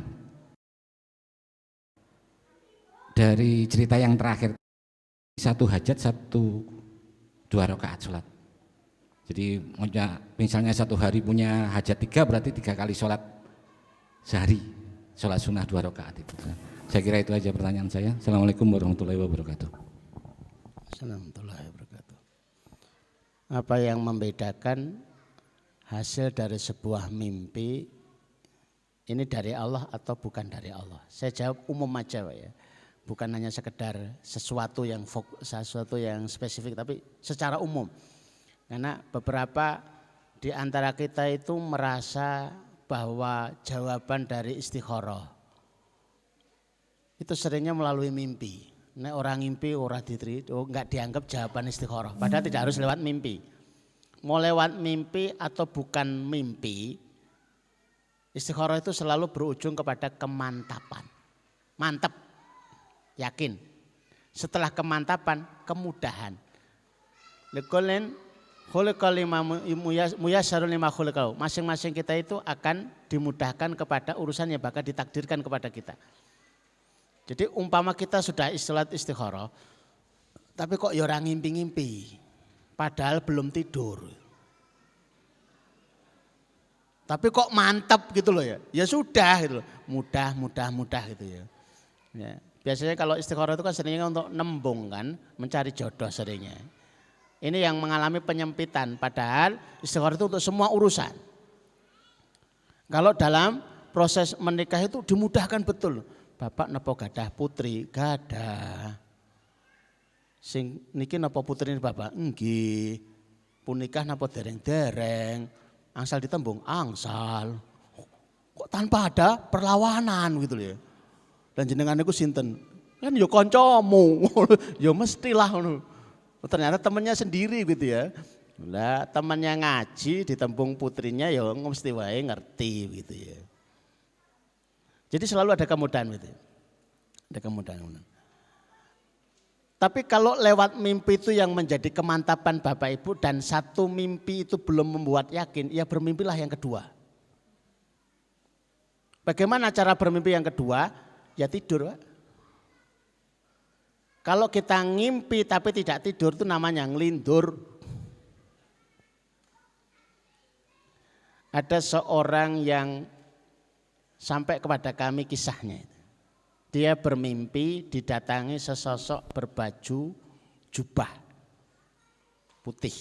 Dari cerita yang terakhir, satu hajat, dua rakaat sholat. Jadi misalnya satu hari punya hajat 3, berarti 3 kali sholat sehari, sholat sunnah 2 rakaat itu. Saya kira itu aja pertanyaan saya. Assalamualaikum warahmatullahi wabarakatuh. Assalamualaikum warahmatullahi wabarakatuh. Apa yang membedakan hasil dari sebuah mimpi ini dari Allah atau bukan dari Allah? Saya jawab umum aja Pak ya. Bukan hanya sekedar sesuatu yang spesifik, tapi secara umum. Karena beberapa di antara kita itu merasa bahwa jawaban dari istikharah itu seringnya melalui mimpi. Nek orang mimpi ora enggak dianggap jawaban istikharah. Padahal tidak harus lewat mimpi. Mau lewat mimpi atau bukan mimpi, istikharah itu selalu berujung kepada kemantapan. Mantap, yakin. Setelah kemantapan, kemudahan. Lekolen khuliqal muyassarun lima khuliqal. Masing-masing kita itu akan dimudahkan kepada urusan yang bakal ditakdirkan kepada kita. Jadi umpama kita sudah istikharah, tapi kok ya orang ngimpi-ngimpi, padahal belum tidur. Tapi kok mantap gitu loh ya, ya sudah gitu loh, mudah gitu ya. Ya. Biasanya kalau istikharah itu kan seringnya untuk nembung kan, mencari jodoh seringnya. Ini yang mengalami penyempitan, padahal istikharah itu untuk semua urusan. Kalau dalam proses menikah itu dimudahkan betul. Bapak napa gadah putri? Gadah. Sing niki napa putri Bapak? Nggih. Punikah napa dereng-dereng? Angsal ditembung? Angsal. Kok tanpa ada perlawanan gitu loh ya. Dan jenengan niku sinten? Kan ya kancamu. Ya mestilah ngono. Ternyata temannya sendiri gitu ya. Lah temannya ngaji ditembung putrinya ya mesti wae ngerti gitu ya. Jadi selalu ada kemudahan gitu. Ada kemudahan. Tapi kalau lewat mimpi itu yang menjadi kemantapan Bapak Ibu dan satu mimpi itu belum membuat yakin, ya bermimpilah yang kedua. Bagaimana cara bermimpi yang kedua? Ya tidur Pak. Kalau kita ngimpi tapi tidak tidur itu namanya ngelindur. Ada seorang yang sampai kepada kami kisahnya. Dia bermimpi didatangi sesosok berbaju jubah. putih,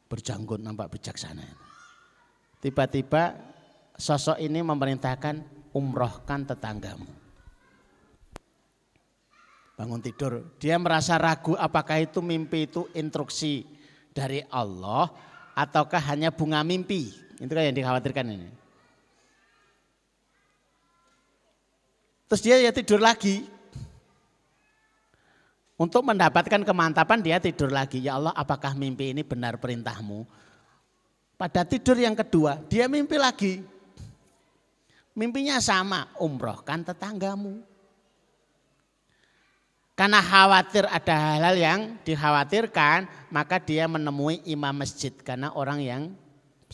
berjanggut, nampak bijaksana. Tiba-tiba sosok ini memerintahkan umrohkan tetanggamu. Bangun tidur, dia merasa ragu apakah itu mimpi itu instruksi dari Allah ataukah hanya bunga mimpi. Itu kan yang dikhawatirkan ini. Terus dia ya tidur lagi. Untuk mendapatkan kemantapan dia tidur lagi. Ya Allah, apakah mimpi ini benar perintahmu? Pada tidur yang kedua dia mimpi lagi. Mimpinya sama, umrohkan tetanggamu. Karena khawatir ada hal-hal yang dikhawatirkan, maka dia menemui imam masjid. Karena orang yang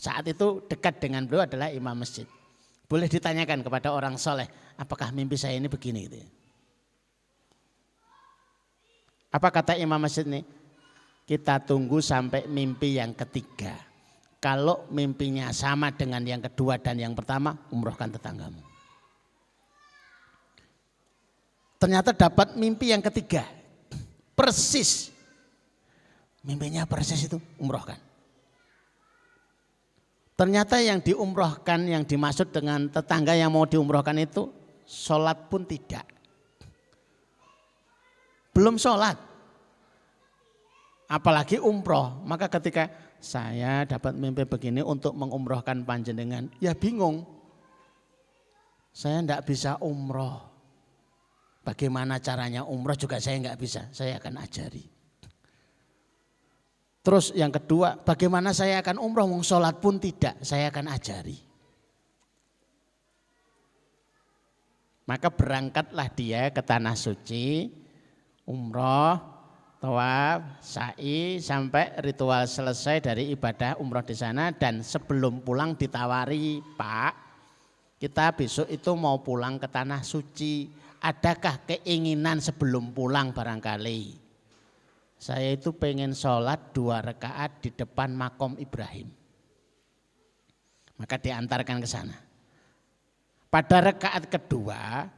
saat itu dekat dengan beliau adalah imam masjid. Boleh ditanyakan kepada orang soleh, apakah mimpi saya ini begini? Gitu. Apa kata imam masjid ini? Kita tunggu sampai mimpi yang ketiga. Kalau mimpinya sama dengan yang kedua dan yang pertama, umrohkan tetanggamu. Ternyata dapat mimpi yang ketiga. Persis. Mimpinya persis itu, umrohkan. Ternyata yang diumrohkan, yang dimaksud dengan tetangga yang mau diumrohkan itu, sholat pun tidak. Belum sholat. Apalagi umroh. Maka ketika saya dapat mimpi begini untuk mengumrohkan panjenengan, ya bingung. Saya enggak bisa umroh. Bagaimana caranya umroh juga saya enggak bisa, saya akan ajari. Terus yang kedua, bagaimana saya akan umroh, wong sholat pun tidak, saya akan ajari. Maka berangkatlah dia ke tanah suci, umroh, tawaf, sa'i sampai ritual selesai dari ibadah umroh di sana, dan sebelum pulang ditawari, Pak, kita besok itu mau pulang ke tanah suci, adakah keinginan sebelum pulang barangkali? Saya itu pengen sholat 2 rakaat di depan makom Ibrahim. Maka diantarkan ke sana. Pada rakaat kedua,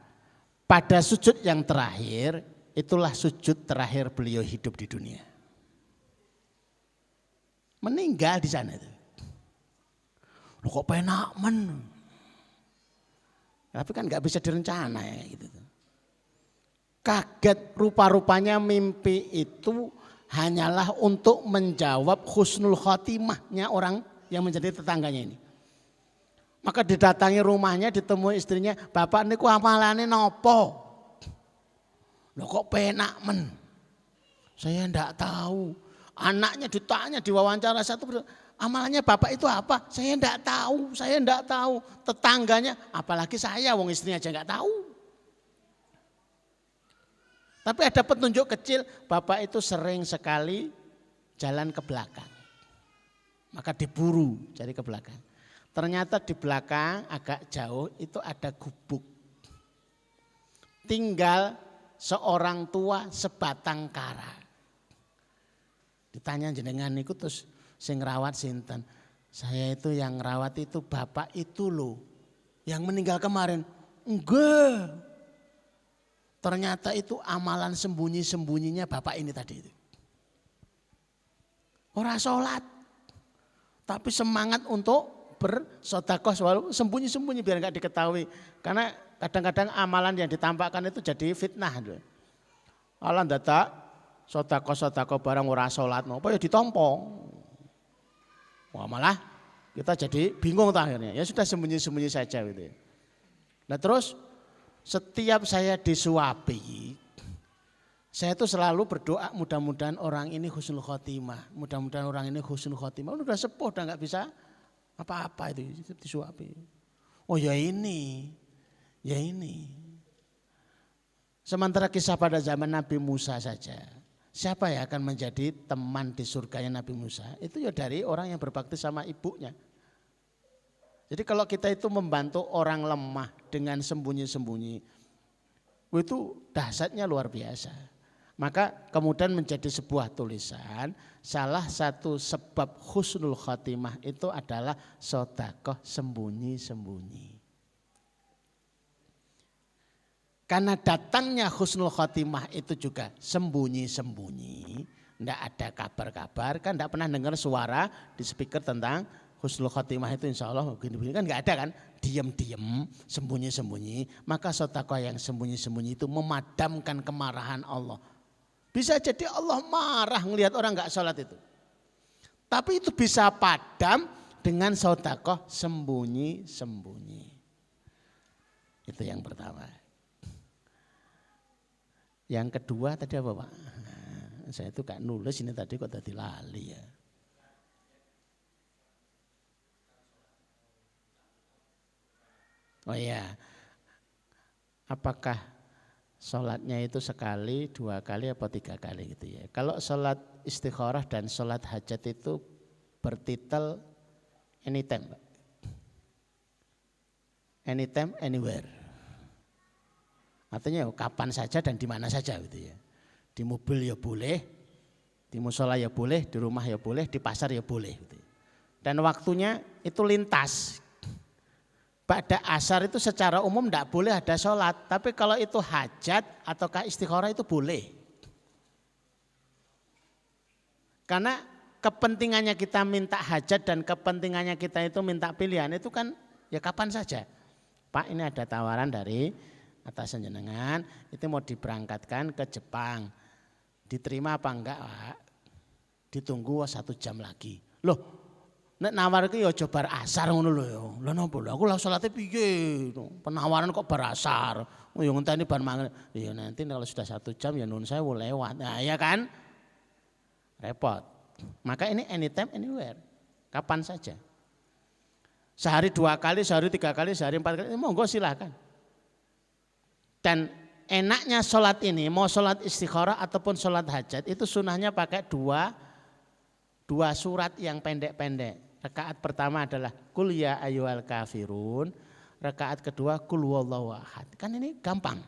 pada sujud yang terakhir, itulah sujud terakhir beliau hidup di dunia. Meninggal di sana itu. Loh kok penak men? Tapi kan nggak bisa direncana ya gitu. Kaget, rupa-rupanya mimpi itu hanyalah untuk menjawab husnul khotimahnya orang yang menjadi tetangganya ini. Maka didatangi rumahnya, ditemui istrinya, bapak niku amalane nopo? Loh kok penak men? Saya enggak tahu. Anaknya ditanya, diwawancara satu, amalannya bapak itu apa? Saya enggak tahu. Tetangganya, apalagi saya, wong istrinya aja enggak tahu. Tapi ada petunjuk kecil, bapak itu sering sekali jalan ke belakang. Maka diburu cari ke belakang. Ternyata di belakang agak jauh itu ada gubuk. Tinggal seorang tua sebatang kara. Ditanya jenengan niku terus sing rawat sinten. Saya itu yang rawat itu bapak itu loh. Yang meninggal kemarin. Enggak. Ternyata itu amalan sembunyi-sembunyinya bapak ini tadi itu. Orang sholat. Tapi semangat untuk bersedekah selalu sembunyi-sembunyi biar enggak diketahui. Karena kadang-kadang amalan yang ditampakkan itu jadi fitnah. Allah ndadak sedekah barang ora sholat. Apa ya ditompong. Wah malah kita jadi bingung akhirnya. Ya sudah sembunyi-sembunyi saja gitu. Nah terus setiap saya disuapi, saya itu selalu berdoa mudah-mudahan orang ini husnul khotimah. Mudah-mudahan orang ini husnul khotimah. Udah sepuh, udah gak bisa apa-apa itu disuapi. Oh ya ini. Sementara kisah pada zaman Nabi Musa saja. Siapa yang akan menjadi teman di surganya Nabi Musa? Itu ya dari orang yang berbakti sama ibunya. Jadi kalau kita itu membantu orang lemah dengan sembunyi-sembunyi, itu dahsyatnya luar biasa. Maka kemudian menjadi sebuah tulisan, salah satu sebab husnul khotimah itu adalah sedekah sembunyi-sembunyi. Karena datangnya husnul khotimah itu juga sembunyi-sembunyi, Enggak ada kabar-kabar, kan enggak pernah dengar suara di speaker tentang husnul khotimah itu insya Allah begini-begini, kan enggak ada kan, diam-diam, sembunyi-sembunyi. Maka sedekah yang sembunyi-sembunyi itu memadamkan kemarahan Allah. Bisa jadi Allah marah ngelihat orang enggak sholat itu. Tapi itu bisa padam dengan sedekah sembunyi-sembunyi. Itu yang pertama. Yang kedua tadi apa Pak? Saya itu kayak nulis ini tadi kok tadi lali ya. Oh iya, apakah sholatnya itu sekali, 2 kali, apa 3 kali gitu ya. Kalau sholat istikharah dan sholat hajat itu bertitel anytime, Pak. Anytime, anywhere. Artinya kapan saja dan di mana saja gitu ya. Di mobil ya boleh, di musola ya boleh, di rumah ya boleh, di pasar ya boleh. Gitu. Dan waktunya itu lintas. Ba'da asar itu secara umum tidak boleh ada sholat. Tapi kalau itu hajat atau istikharah itu boleh. Karena kepentingannya kita minta hajat dan kepentingannya kita itu minta pilihan itu kan ya kapan saja. Pak ini ada tawaran dari atas jenengan itu mau diberangkatkan ke Jepang. Diterima apa enggak Pak? Ditunggu 1 jam lagi. Loh, nek nawar iki ya aja bar asar ngono lho ya. Lah napa lho aku lah salate piye? Penawaran kok bar asar. Oh ya ngenteni bar mangan. Ya nanti kalau sudah 1 jam ya nun sewu lewat. Nah ya kan? Repot. Maka ini anytime anywhere. Kapan saja. Sehari 2 kali, sehari 3 kali, sehari 4 kali, monggo silakan. Dan enaknya sholat ini, mau sholat istikharah ataupun sholat hajat, itu sunahnya pakai dua surat yang pendek-pendek. Rakaat pertama adalah Qul ya ayyuhal kafirun, rakaat kedua Qul huwallahu ahad. Kan ini gampang.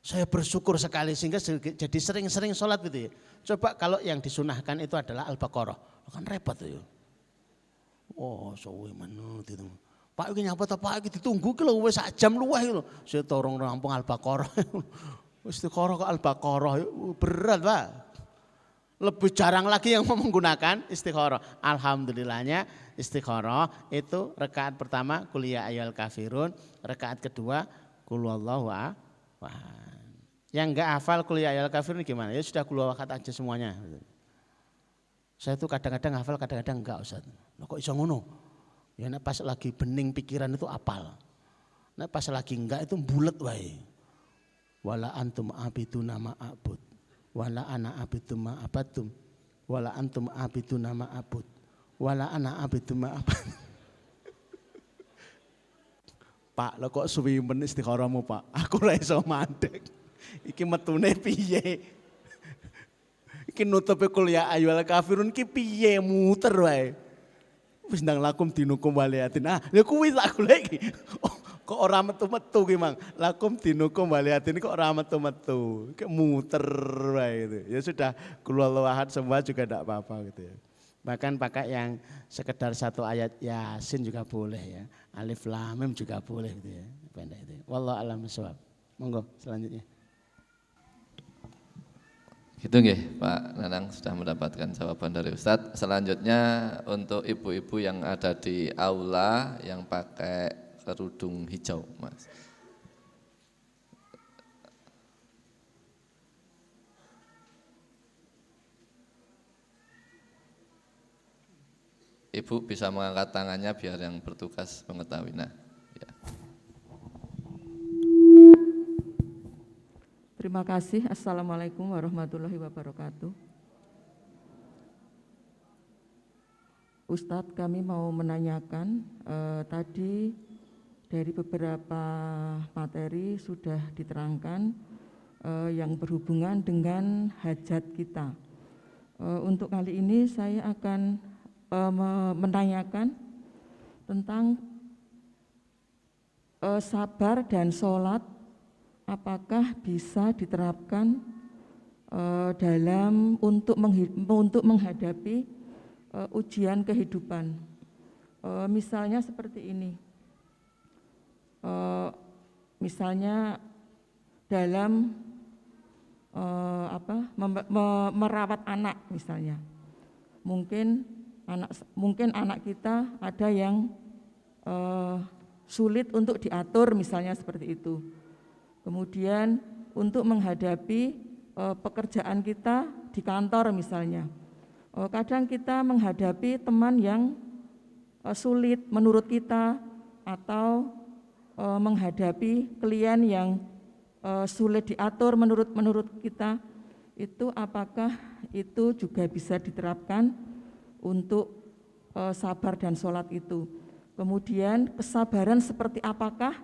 Saya bersyukur sekali sehingga jadi sering-sering sholat gitu ya. Coba kalau yang disunahkan itu adalah Al-Baqarah, kan repot tuh ya. Oh, suwe menut itu. Pak iki nyapa ta Pak iki ditunggu ki lho wis 1 jam luwih lho. Saya torong rampung Al-Baqarah. Istikharah ke Al-Baqarah berat, Pak. Lebih jarang lagi yang menggunakan istikharah. Alhamdulillahnya istikharah itu rakaat pertama Qul ya ayyuhal kafirun, rakaat kedua Qul huwallahu ahad. Yang enggak hafal Qul ya ayyuhal kafirun gimana? Ya sudah Qul huwallahu ahad aja semuanya. Saya itu kadang-kadang hafal, kadang-kadang enggak Ustaz. Loh kok iso ngono? Ya nek pas lagi bening pikiran itu apal. Nek pas lagi enggak itu bulet wae. Wala antum abiduna ma abud. Wala ana abidum ma abadtum. Wala antum abiduna ma abud. Wala ana abidum ma abad. Pak, lho kok suwi men istikharahmu, Pak? Aku ora iso mandek. Iki metune piye? Iki nutupe Qul ya ayyuhal kafirun ki piye muter wae. Wis ndang lakum dinukum waliatin. Ah, lha kuwi tak golek iki. Oh, kok ora metu-metu ki, Mang. Lakum dinukum waliatin kok ora metu-metu. Kayak muter wae gitu. Ya sudah, Qul huwallahu ahad semua juga enggak apa-apa gitu ya. Bahkan pakai yang sekedar 1 ayat Yasin juga boleh ya. Alif Lam Mim juga boleh gitu ya. Pendek itu. Wallahu a'lam bishawab. Monggo selanjutnya. Gitu nggih, Pak Nanang sudah mendapatkan jawaban dari Ustadz. Selanjutnya untuk ibu-ibu yang ada di aula yang pakai kerudung hijau, Mas. Ibu bisa mengangkat tangannya biar yang bertugas mengetahui. Nah, ya. Terima kasih. Assalamualaikum warahmatullahi wabarakatuh. Ustadz, kami mau menanyakan tadi dari beberapa materi sudah diterangkan yang berhubungan dengan hajat kita. Untuk kali ini saya akan menanyakan tentang sabar dan sholat. Apakah bisa diterapkan dalam untuk menghadapi ujian kehidupan? Misalnya seperti ini, misalnya dalam merawat anak misalnya. Mungkin anak kita ada yang sulit untuk diatur misalnya seperti itu. Kemudian untuk menghadapi pekerjaan kita di kantor misalnya. Kadang kita menghadapi teman yang sulit menurut kita, atau menghadapi klien yang sulit diatur menurut kita. Itu apakah itu juga bisa diterapkan untuk sabar dan sholat itu? Kemudian kesabaran seperti apakah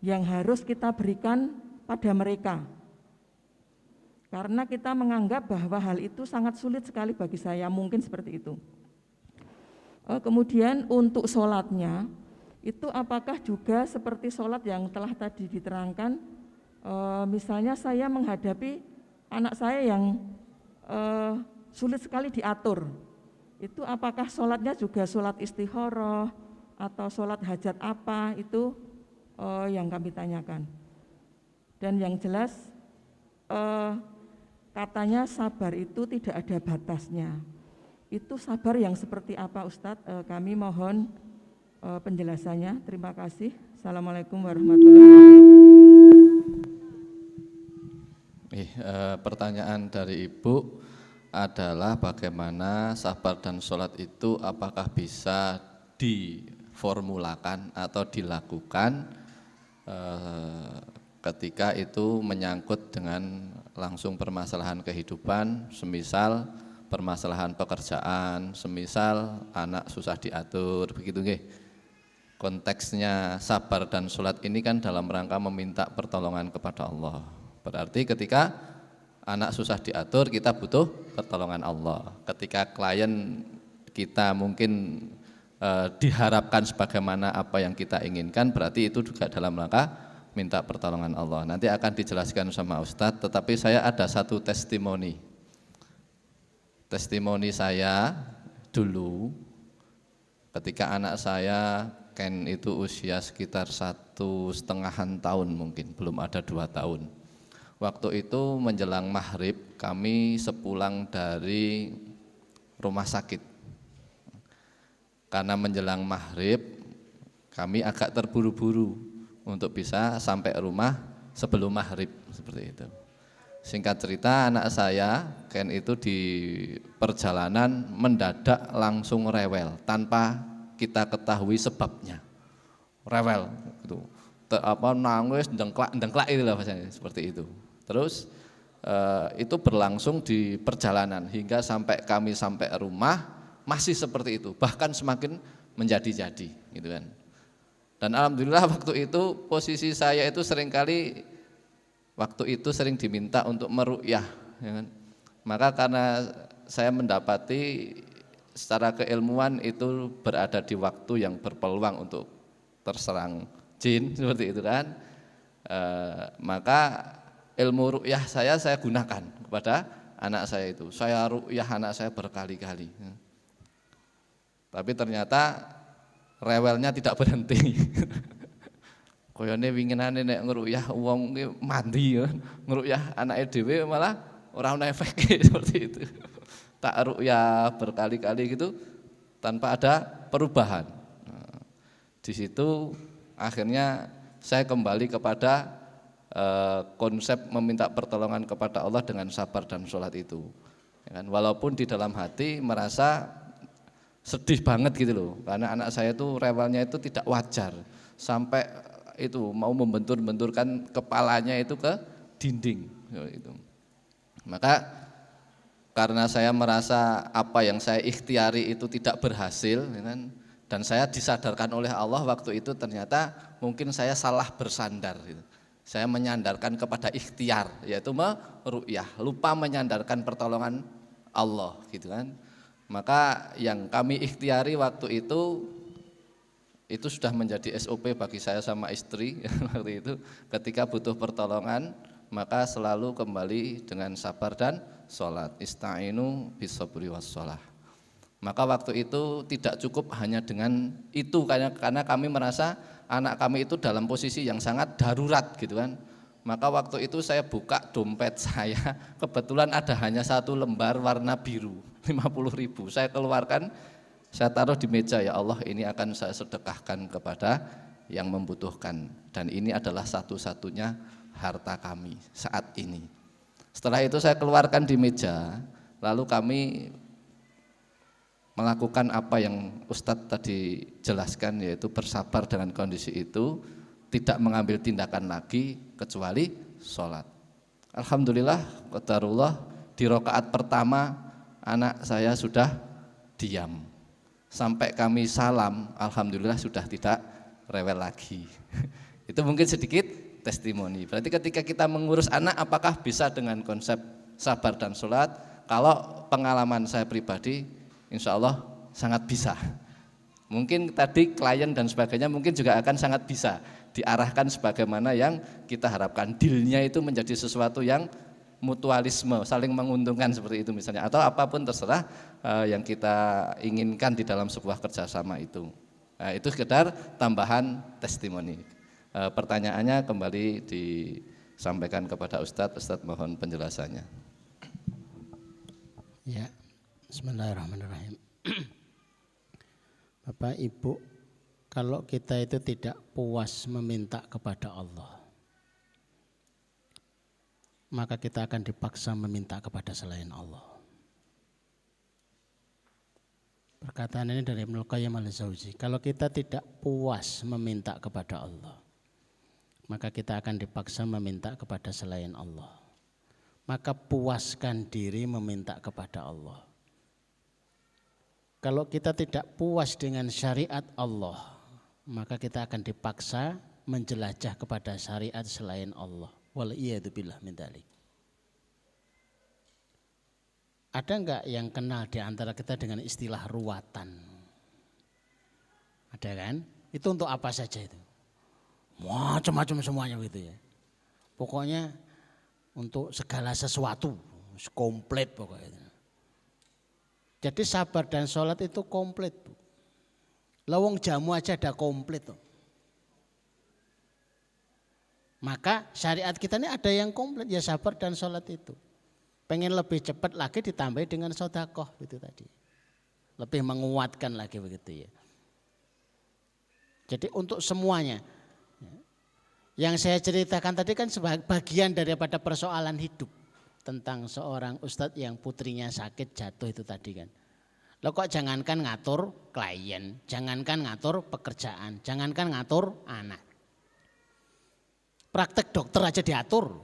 yang harus kita berikan pada mereka? Karena kita menganggap bahwa hal itu sangat sulit sekali bagi saya, mungkin seperti itu. Kemudian untuk sholatnya, itu apakah juga seperti sholat yang telah tadi diterangkan, misalnya saya menghadapi anak saya yang sulit sekali diatur, itu apakah sholatnya juga sholat istikharah atau sholat hajat apa, itu yang kami tanyakan. Dan yang jelas katanya sabar itu tidak ada batasnya. Itu sabar yang seperti apa Ustadz? Kami mohon penjelasannya. Terima kasih. Assalamualaikum warahmatullahi wabarakatuh. Pertanyaan dari Ibu adalah bagaimana sabar dan sholat itu apakah bisa diformulakan atau dilakukan ketika itu menyangkut dengan langsung permasalahan kehidupan, semisal permasalahan pekerjaan, semisal anak susah diatur, begitu nggih. Konteksnya sabar dan sholat ini kan dalam rangka meminta pertolongan kepada Allah. Berarti ketika anak susah diatur, kita butuh pertolongan Allah. Ketika klien kita mungkin diharapkan sebagaimana apa yang kita inginkan, berarti itu juga dalam rangka minta pertolongan Allah. Nanti akan dijelaskan sama Ustadz, tetapi saya ada satu testimoni. Testimoni saya dulu ketika anak saya Ken itu usia sekitar 1,5 tahun, mungkin belum ada 2 tahun. Waktu itu menjelang maghrib kami sepulang dari rumah sakit. Karena menjelang maghrib kami agak terburu-buru untuk bisa sampai rumah sebelum maghrib, seperti itu. Singkat cerita, anak saya Ken itu di perjalanan mendadak langsung rewel tanpa kita ketahui sebabnya. Rewel gitu. Nangis, dengklak itulah bahasanya, seperti itu. Terus itu berlangsung di perjalanan hingga sampai kami sampai rumah masih seperti itu, bahkan semakin menjadi-jadi gitu kan. Dan alhamdulillah waktu itu posisi saya itu seringkali waktu itu sering diminta untuk meruqyah, ya kan? Maka karena saya mendapati secara keilmuan itu berada di waktu yang berpeluang untuk terserang jin seperti itu kan, maka ilmu ruqyah saya gunakan kepada anak saya itu. Saya ruqyah anak saya berkali-kali, tapi ternyata rewelnya tidak berhenti. Koyone winginane nek ngruyah wong ki mandi ya, ngruyah anake dhewe malah ora ono efeke seperti itu. Tak ruyah berkali-kali gitu tanpa ada perubahan. Nah, di situ akhirnya saya kembali kepada konsep meminta pertolongan kepada Allah dengan sabar dan sholat itu. Ya kan? Walaupun di dalam hati merasa sedih banget gitu loh, karena anak saya itu rewelnya itu tidak wajar sampai itu mau membentur-benturkan kepalanya itu ke dinding gitu. Maka karena saya merasa apa yang saya ikhtiari itu tidak berhasil, ya kan, dan saya disadarkan oleh Allah waktu itu ternyata mungkin saya salah bersandar gitu. Saya menyandarkan kepada ikhtiar, yaitu meruqyah, lupa menyandarkan pertolongan Allah gitu kan. Maka yang kami ikhtiari waktu itu sudah menjadi SOP bagi saya sama istri waktu itu. Ketika butuh pertolongan maka selalu kembali dengan sabar dan sholat. Ista'inu bisabri wassholah. Maka waktu itu tidak cukup hanya dengan itu, karena kami merasa anak kami itu dalam posisi yang sangat darurat gitu kan. Maka waktu itu saya buka dompet saya, kebetulan ada hanya 1 lembar warna biru, 50.000. Saya keluarkan, saya taruh di meja, ya Allah ini akan saya sedekahkan kepada yang membutuhkan. Dan ini adalah satu-satunya harta kami saat ini. Setelah itu saya keluarkan di meja, lalu kami melakukan apa yang Ustadz tadi jelaskan, yaitu bersabar dengan kondisi itu, tidak mengambil tindakan lagi kecuali sholat. Alhamdulillah, qadarullah, di rakaat pertama anak saya sudah diam. Sampai kami salam, alhamdulillah sudah tidak rewel lagi. Itu mungkin sedikit testimoni. Berarti ketika kita mengurus anak, apakah bisa dengan konsep sabar dan sholat? Kalau pengalaman saya pribadi, insya Allah sangat bisa. Mungkin tadi klien dan sebagainya mungkin juga akan sangat bisa diarahkan sebagaimana yang kita harapkan. Dealnya itu menjadi sesuatu yang mutualisme, saling menguntungkan seperti itu misalnya, atau apapun terserah yang kita inginkan di dalam sebuah kerjasama itu. Itu sekedar tambahan testimoni. Pertanyaannya kembali disampaikan kepada Ustadz. Ustadz mohon penjelasannya. Ya, bismillahirrahmanirrahim. Bapak Ibu, kalau kita itu tidak puas meminta kepada Allah, maka kita akan dipaksa meminta kepada selain Allah. Perkataan ini dari Ibnu Qayyim al-Jauzi. Kalau kita tidak puas meminta kepada Allah, maka kita akan dipaksa meminta kepada selain Allah. Maka puaskan diri meminta kepada Allah. Kalau kita tidak puas dengan syariat Allah, maka kita akan dipaksa menjelajah kepada syariat selain Allah. Wal'iyadzubillah min dzalik. Ada enggak yang kenal di antara kita dengan istilah ruwatan? Ada kan? Itu untuk apa saja itu? Macam-macam semuanya gitu ya. Pokoknya untuk segala sesuatu, komplit pokoknya. Jadi sabar dan sholat itu komplit. Lawang jamu aja ada komplit. Maka syariat kita ini ada yang komplit, ya sabar dan sholat itu. Pengen lebih cepat lagi ditambah dengan sedekah itu tadi. Lebih menguatkan lagi begitu ya. Jadi untuk semuanya. Yang saya ceritakan tadi kan sebagai bagian daripada persoalan hidup. Tentang seorang ustadz yang putrinya sakit jatuh itu tadi kan. Lo kok jangankan ngatur klien, jangankan ngatur pekerjaan, jangankan ngatur anak. Praktek dokter aja diatur.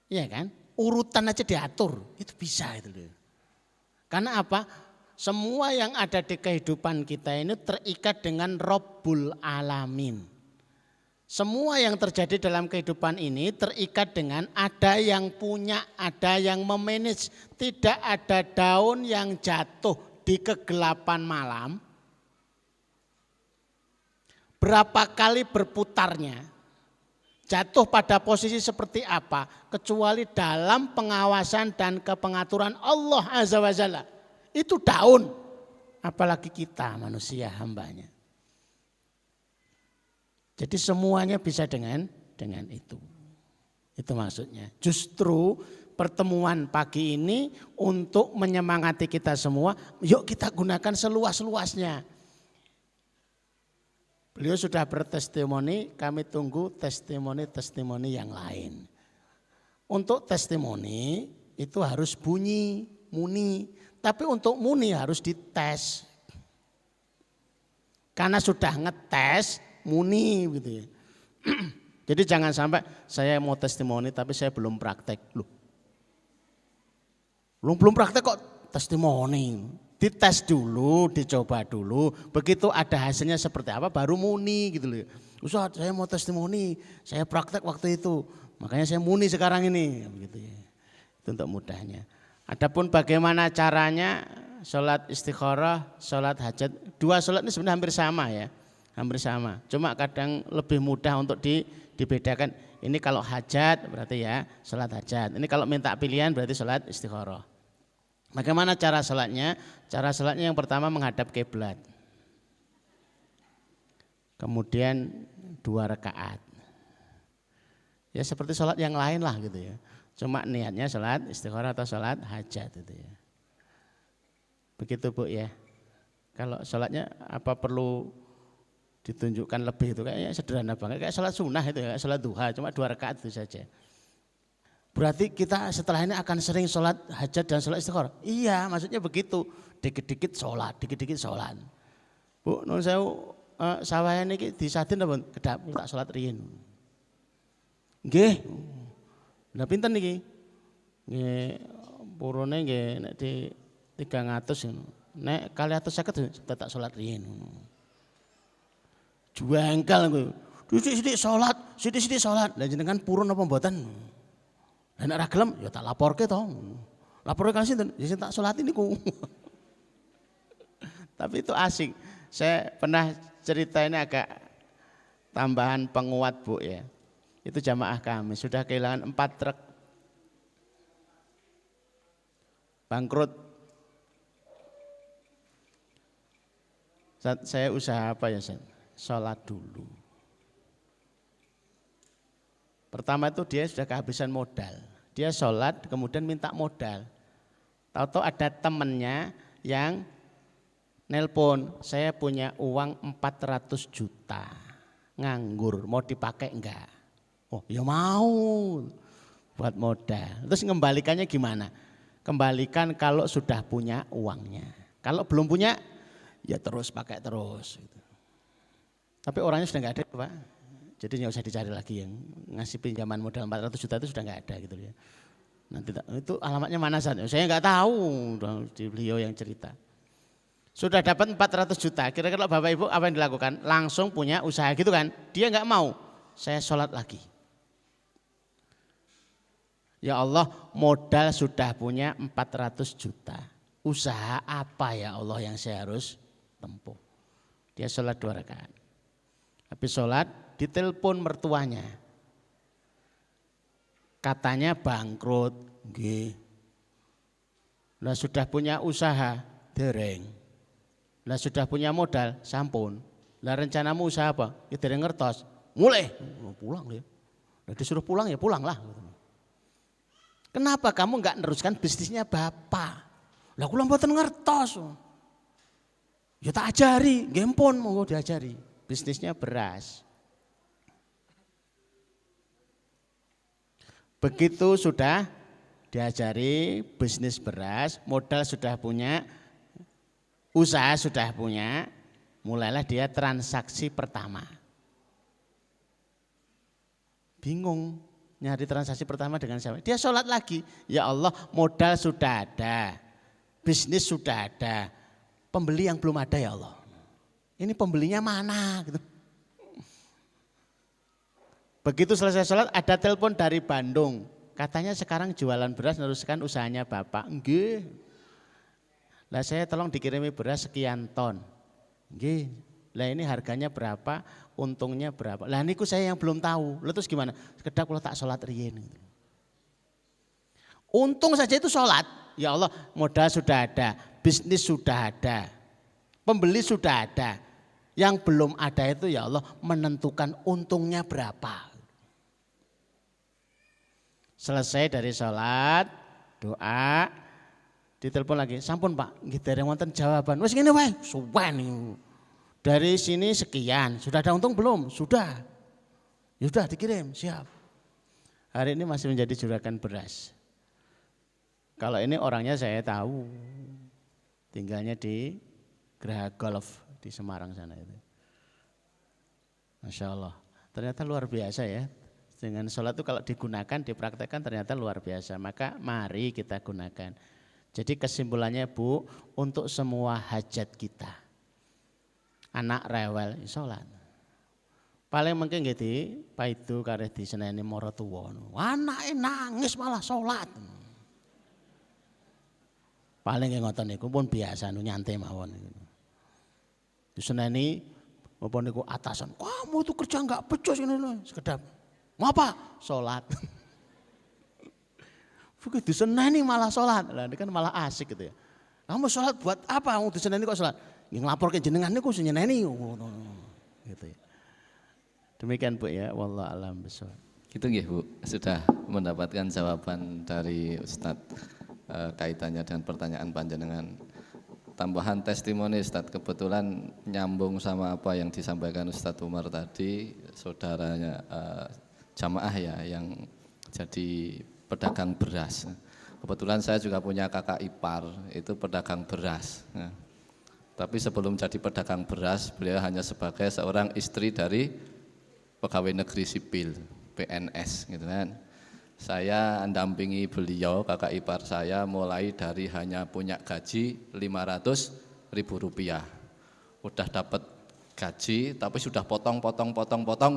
Iya kan? Urutan aja diatur, itu bisa itu loh. Karena apa? Semua yang ada di kehidupan kita ini terikat dengan Rabbul Alamin. Semua yang terjadi dalam kehidupan ini terikat dengan ada yang punya, ada yang memanage. Tidak ada daun yang jatuh di kegelapan malam. Berapa kali berputarnya, jatuh pada posisi seperti apa, kecuali dalam pengawasan dan kepengaturan Allah Azza wa Jalla. Itu daun, apalagi kita manusia hambanya. Jadi semuanya bisa dengan itu. Itu maksudnya. Justru pertemuan pagi ini untuk menyemangati kita semua, yuk kita gunakan seluas-luasnya. Beliau sudah bertestimoni, kami tunggu testimoni-testimoni yang lain. Untuk testimoni itu harus bunyi, muni. Tapi untuk muni harus dites. Karena sudah ngetes, muni gitu ya. Jadi jangan sampai saya mau testimoni tapi saya belum praktek. Loh. Belum praktek kok testimoni. Dites dulu, dicoba dulu. Begitu ada hasilnya seperti apa baru muni gitu loh. Ustaz, saya mau testimoni, saya praktek waktu itu. Makanya saya muni sekarang ini begitu ya. Itu untuk mudahnya. Adapun bagaimana caranya sholat istikharah, sholat hajat. Dua sholat ini sebenarnya hampir sama ya. Hampir sama, cuma kadang lebih mudah untuk dibedakan. Ini kalau hajat berarti ya sholat hajat. Ini kalau minta pilihan berarti sholat istikharah. Bagaimana cara sholatnya? Cara sholatnya yang pertama menghadap kiblat. Kemudian 2 rakaat. Ya seperti sholat yang lain lah gitu ya. Cuma niatnya sholat istikharah atau sholat hajat itu ya. Begitu Bu ya. Kalau sholatnya apa perlu ditunjukkan lebih itu kayaknya sederhana banget. Kayak sholat sunnah itu ya, sholat duha cuma 2 rakaat itu saja. Berarti kita setelah ini akan sering sholat hajat dan sholat istikharah. Iya maksudnya begitu. Dikit-dikit sholat, dikit-dikit sholat. Bu, nun sewu sawayan ini disadin apa? Kedap tak sholat riyin. Nggih. Lah pinten niki? Nggih purune nggih nek di 300 nek 250 tak sholat riyin. Juangkal kowe. Sithik-sithik sholat, sithik-sithik sholat. Lah jenengan purun apa mboten? Lah nek ra gelem ya tak laporke to. Laporke kan sinten? Ya sing tak sholatin niku. Tapi itu asik. Saya pernah cerita ini agak tambahan penguat Bu ya. Itu jamaah kami sudah kehilangan 4 truk. Bangkrut. Saya usaha apa ya Sen? Sholat dulu. Pertama itu dia sudah kehabisan modal. Dia sholat kemudian minta modal. Tahu-tahu ada temannya yang nelpon, saya punya uang 400 juta. Nganggur, mau dipakai enggak? Oh ya mau, buat modal. Terus ngembalikannya gimana? Kembalikan kalau sudah punya uangnya. Kalau belum punya, ya terus pakai terus. Tapi orangnya sudah enggak ada Pak. Jadi nggak usah dicari lagi yang ngasih pinjaman modal 400 juta itu sudah enggak ada gitu ya. Nanti itu alamatnya mana saja? Saya enggak tahu, di beliau yang cerita. Sudah dapat 400 juta, kira-kira Bapak Ibu apa yang dilakukan? Langsung punya usaha gitu kan? Dia enggak mau, saya sholat lagi. Ya Allah modal sudah punya 400 juta. Usaha apa ya Allah yang saya harus tempuh? Dia sholat 2 rakaat. Habis sholat ditelepon mertuanya. Katanya bangkrut. Nggih. Lah sudah punya usaha, dereng. Lah sudah punya modal, sampun. Lah rencanamu usaha apa? Ya dereng ngertos. Mulai pulang ya. Lah disuruh pulang ya pulanglah. Kenapa kamu enggak neruskan bisnisnya Bapak? Lah kula mboten ngertos. Ya tak ajari, nggih pun monggo diajari. Bisnisnya beras. Begitu sudah diajari bisnis beras, modal sudah punya, usaha sudah punya, mulailah dia transaksi pertama. Bingung nyari transaksi pertama dengan siapa? Dia sholat lagi, ya Allah modal sudah ada, bisnis sudah ada, pembeli yang belum ada ya Allah. Ini pembelinya mana? Gitu. Begitu selesai sholat ada telepon dari Bandung. Katanya sekarang jualan beras neruskan usahanya Bapak. Nggih. Lah saya tolong dikirimi beras sekian ton. Nggih. Lah ini harganya berapa, untungnya berapa. Lah niku saya yang belum tahu. Lah terus gimana? Sekedap kalau tak sholat riyen. Untung saja itu sholat. Ya Allah modal sudah ada, bisnis sudah ada, pembeli sudah ada. Yang belum ada itu ya Allah menentukan untungnya berapa. Selesai dari sholat, doa, ditelepon lagi, sampun Pak, nggih dereng wonten jawaban. Wis ngene wae, suwen niku. Dari sini sekian, sudah ada untung belum? Sudah. Ya sudah dikirim, siap. Hari ini masih menjadi juragan beras. Kalau ini orangnya saya tahu, tinggalnya di Geraha Golf di Semarang sana itu. Masya Allah, ternyata luar biasa ya. Dengan sholat itu kalau digunakan, dipraktekkan ternyata luar biasa. Maka mari kita gunakan. Jadi kesimpulannya Bu, untuk semua hajat kita. Anak rewel, sholat. Paling mungkin gitu, Pak itu karena di seneni moro tuwa. Anaknya nangis malah sholat. Paling yang ngoten niku pun biasa nyantai mawon. Di seneni apa niku atasan, kamu tuh kerja enggak becus ini loh, sekedap. Ngapa? Sholat. Begitu diseneni malah sholat, lah ini kan malah asik gitu ya. Kamu sholat buat apa? Kamu diseneni kok sholat? Yang lapor ke jenengan niku sing nyeneni. Gitu ya. Demikian Bu ya, wallahu a'lam bishawab. Gitu nggih Bu, sudah mendapatkan jawaban dari Ustadz kaitannya dengan pertanyaan panjenengan. Tambahan testimoni Ustadz, kebetulan nyambung sama apa yang disampaikan Ustadz Umar tadi, saudaranya jamaah ya yang jadi pedagang beras. Kebetulan saya juga punya kakak ipar, itu pedagang beras. Nah, tapi sebelum jadi pedagang beras, beliau hanya sebagai seorang istri dari pegawai negeri sipil, PNS gitu kan. Saya mendampingi beliau, kakak ipar saya, mulai dari hanya punya gaji Rp500.000. Udah dapat gaji tapi sudah potong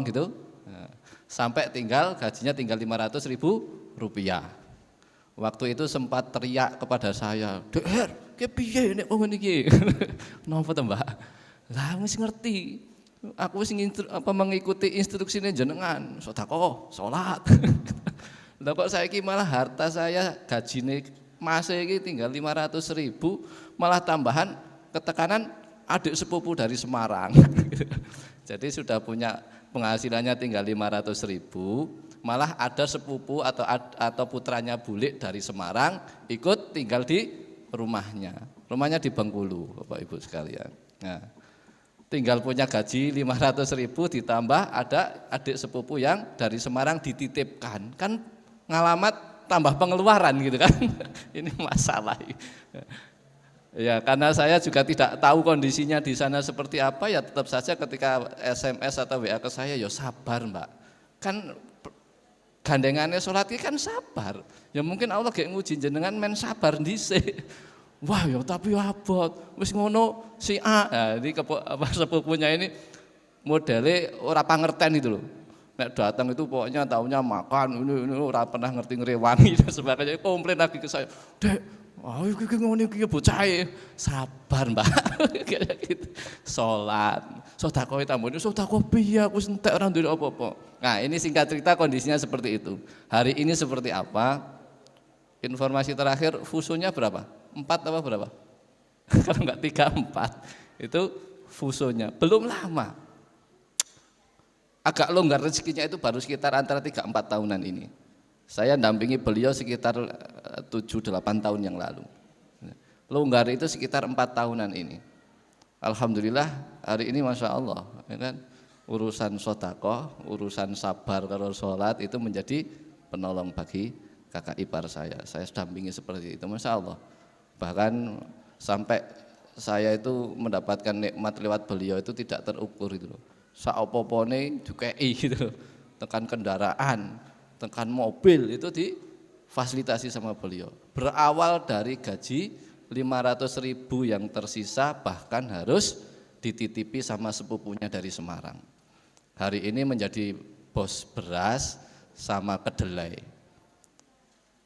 gitu. Nah, sampai gajinya tinggal Rp500.000. Waktu itu sempat teriak kepada saya, "Der, ke piye nek wong iki?" Napa to, Mbak? Lah wis ngerti. Aku wis mengikuti instruksine jenengan, sedekah, salat. Lah kok saiki malah harta saya gajine Mas iki tinggal 500.000, malah tambahan ketekanan adik sepupu dari Semarang. Jadi sudah punya penghasilannya tinggal 500.000, malah ada sepupu atau putranya bulik dari Semarang ikut tinggal di rumahnya. Rumahnya di Bengkulu, Bapak Ibu sekalian. Nah, tinggal punya gaji 500.000 ditambah ada adik sepupu yang dari Semarang dititipkan. Kan ngalamat tambah pengeluaran gitu kan. Ini masalah. Ya, karena saya juga tidak tahu kondisinya di sana seperti apa, ya tetap saja ketika SMS atau WA ke saya, ya sabar Mbak. Kan gandengannya sholat ini kan sabar. Ya mungkin Allah kayak nguji jenengan men sabar dhisik. Wah ya tapi abot. Wis ngono si A. Nah, ini sepupunya ini modelnya ora pangerten itu loh. Nek datang itu pokoknya taunya makan, ini ora pernah ngerti ngrewangi dan sebagainya. Komplain lagi ke saya, "Dek, iki ngene iki bocah sabar, Mbak." Kayak gitu. Salat, sedekah tambune sedekah piye aku entek ora ndek apa-apa. Nah, ini singkat cerita kondisinya seperti itu. Hari ini seperti apa? Informasi terakhir fusonya berapa? 4 apa berapa? Kalau enggak 3, 4. Itu fusonya. Belum lama. Agak longgar rezekinya itu baru sekitar antara 3-4 tahunan ini. Saya dampingi beliau sekitar 7-8 tahun yang lalu. Longgar itu sekitar 4 tahunan ini. Alhamdulillah hari ini Masya Allah, ya kan? Urusan sedekah, urusan sabar kalau sholat itu menjadi penolong bagi kakak ipar saya. Saya dampingi seperti itu, Masya Allah. Bahkan sampai saya itu mendapatkan nikmat lewat beliau itu tidak terukur itu loh. Saopopone dikei gitu, tekan kendaraan, tekan mobil itu difasilitasi sama beliau. Berawal dari gaji 500.000 yang tersisa bahkan harus dititipi sama sepupunya dari Semarang. Hari ini menjadi bos beras sama kedelai.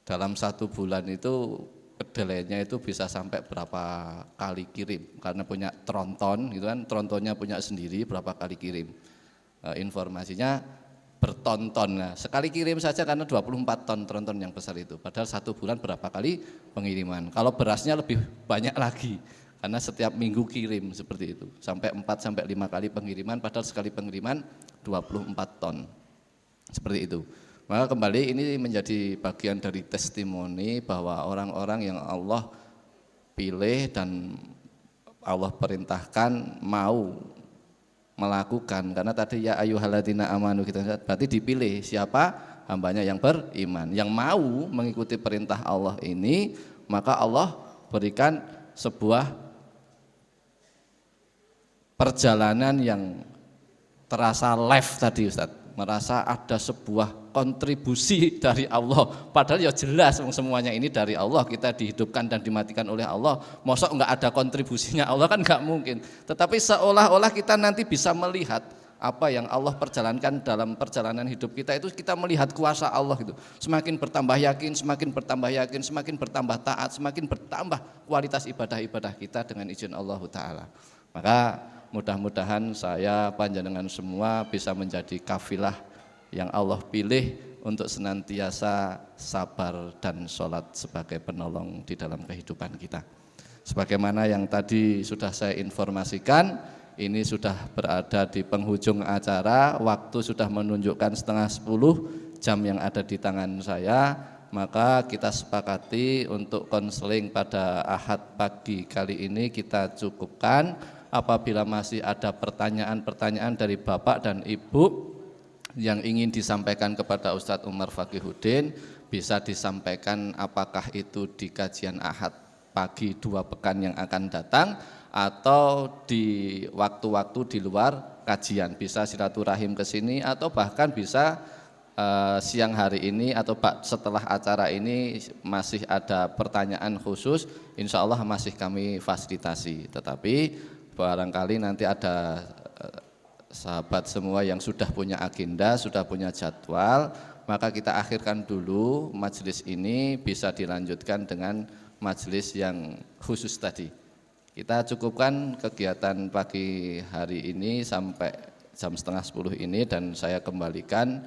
Dalam 1 bulan itu kedelainya itu bisa sampai berapa kali kirim karena punya tronton gitu kan, trontonnya punya sendiri berapa kali kirim. Informasinya bertonton. Nah, sekali kirim saja karena 24 ton tronton yang besar itu. Padahal 1 bulan berapa kali pengiriman. Kalau berasnya lebih banyak lagi karena setiap minggu kirim seperti itu. Sampai 4-5 kali pengiriman, padahal sekali pengiriman 24 ton. Seperti itu. Maka kembali ini menjadi bagian dari testimoni bahwa orang-orang yang Allah pilih dan Allah perintahkan mau melakukan, karena tadi ya ayyuhalladzina amanu kita berarti dipilih siapa? Hambanya yang beriman, yang mau mengikuti perintah Allah ini, maka Allah berikan sebuah perjalanan yang terasa live tadi Ustaz, merasa ada sebuah kontribusi dari Allah, padahal ya jelas semuanya ini dari Allah, kita dihidupkan dan dimatikan oleh Allah, mosok enggak ada kontribusinya Allah kan enggak mungkin, tetapi seolah-olah kita nanti bisa melihat apa yang Allah perjalankan dalam perjalanan hidup kita itu, kita melihat kuasa Allah gitu, semakin bertambah yakin, semakin bertambah taat, semakin bertambah kualitas ibadah-ibadah kita dengan izin Allah Ta'ala. Maka mudah-mudahan saya panjenengan semua bisa menjadi kafilah yang Allah pilih untuk senantiasa sabar dan sholat sebagai penolong di dalam kehidupan kita. Sebagaimana yang tadi sudah saya informasikan, ini sudah berada di penghujung acara, waktu sudah menunjukkan 9:30, jam yang ada di tangan saya, maka kita sepakati untuk konseling pada Ahad pagi kali ini kita cukupkan. Apabila masih ada pertanyaan-pertanyaan dari Bapak dan Ibu yang ingin disampaikan kepada Ustadz Umar Fakihuddin, bisa disampaikan apakah itu di kajian Ahad pagi 2 pekan yang akan datang atau di waktu-waktu di luar kajian. Bisa silaturahim ke sini atau bahkan bisa siang hari ini atau setelah acara ini masih ada pertanyaan khusus, insya Allah masih kami fasilitasi. Tetapi barangkali nanti ada sahabat semua yang sudah punya agenda, sudah punya jadwal, maka kita akhirkan dulu majelis ini, bisa dilanjutkan dengan majelis yang khusus tadi. Kita cukupkan kegiatan pagi hari ini sampai jam 9:30 ini, dan saya kembalikan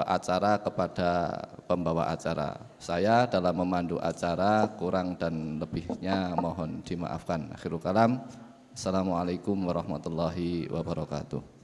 acara kepada pembawa acara. Saya dalam memandu acara kurang dan lebihnya mohon dimaafkan. Akhirul kalam. Assalamualaikum warahmatullahi wabarakatuh.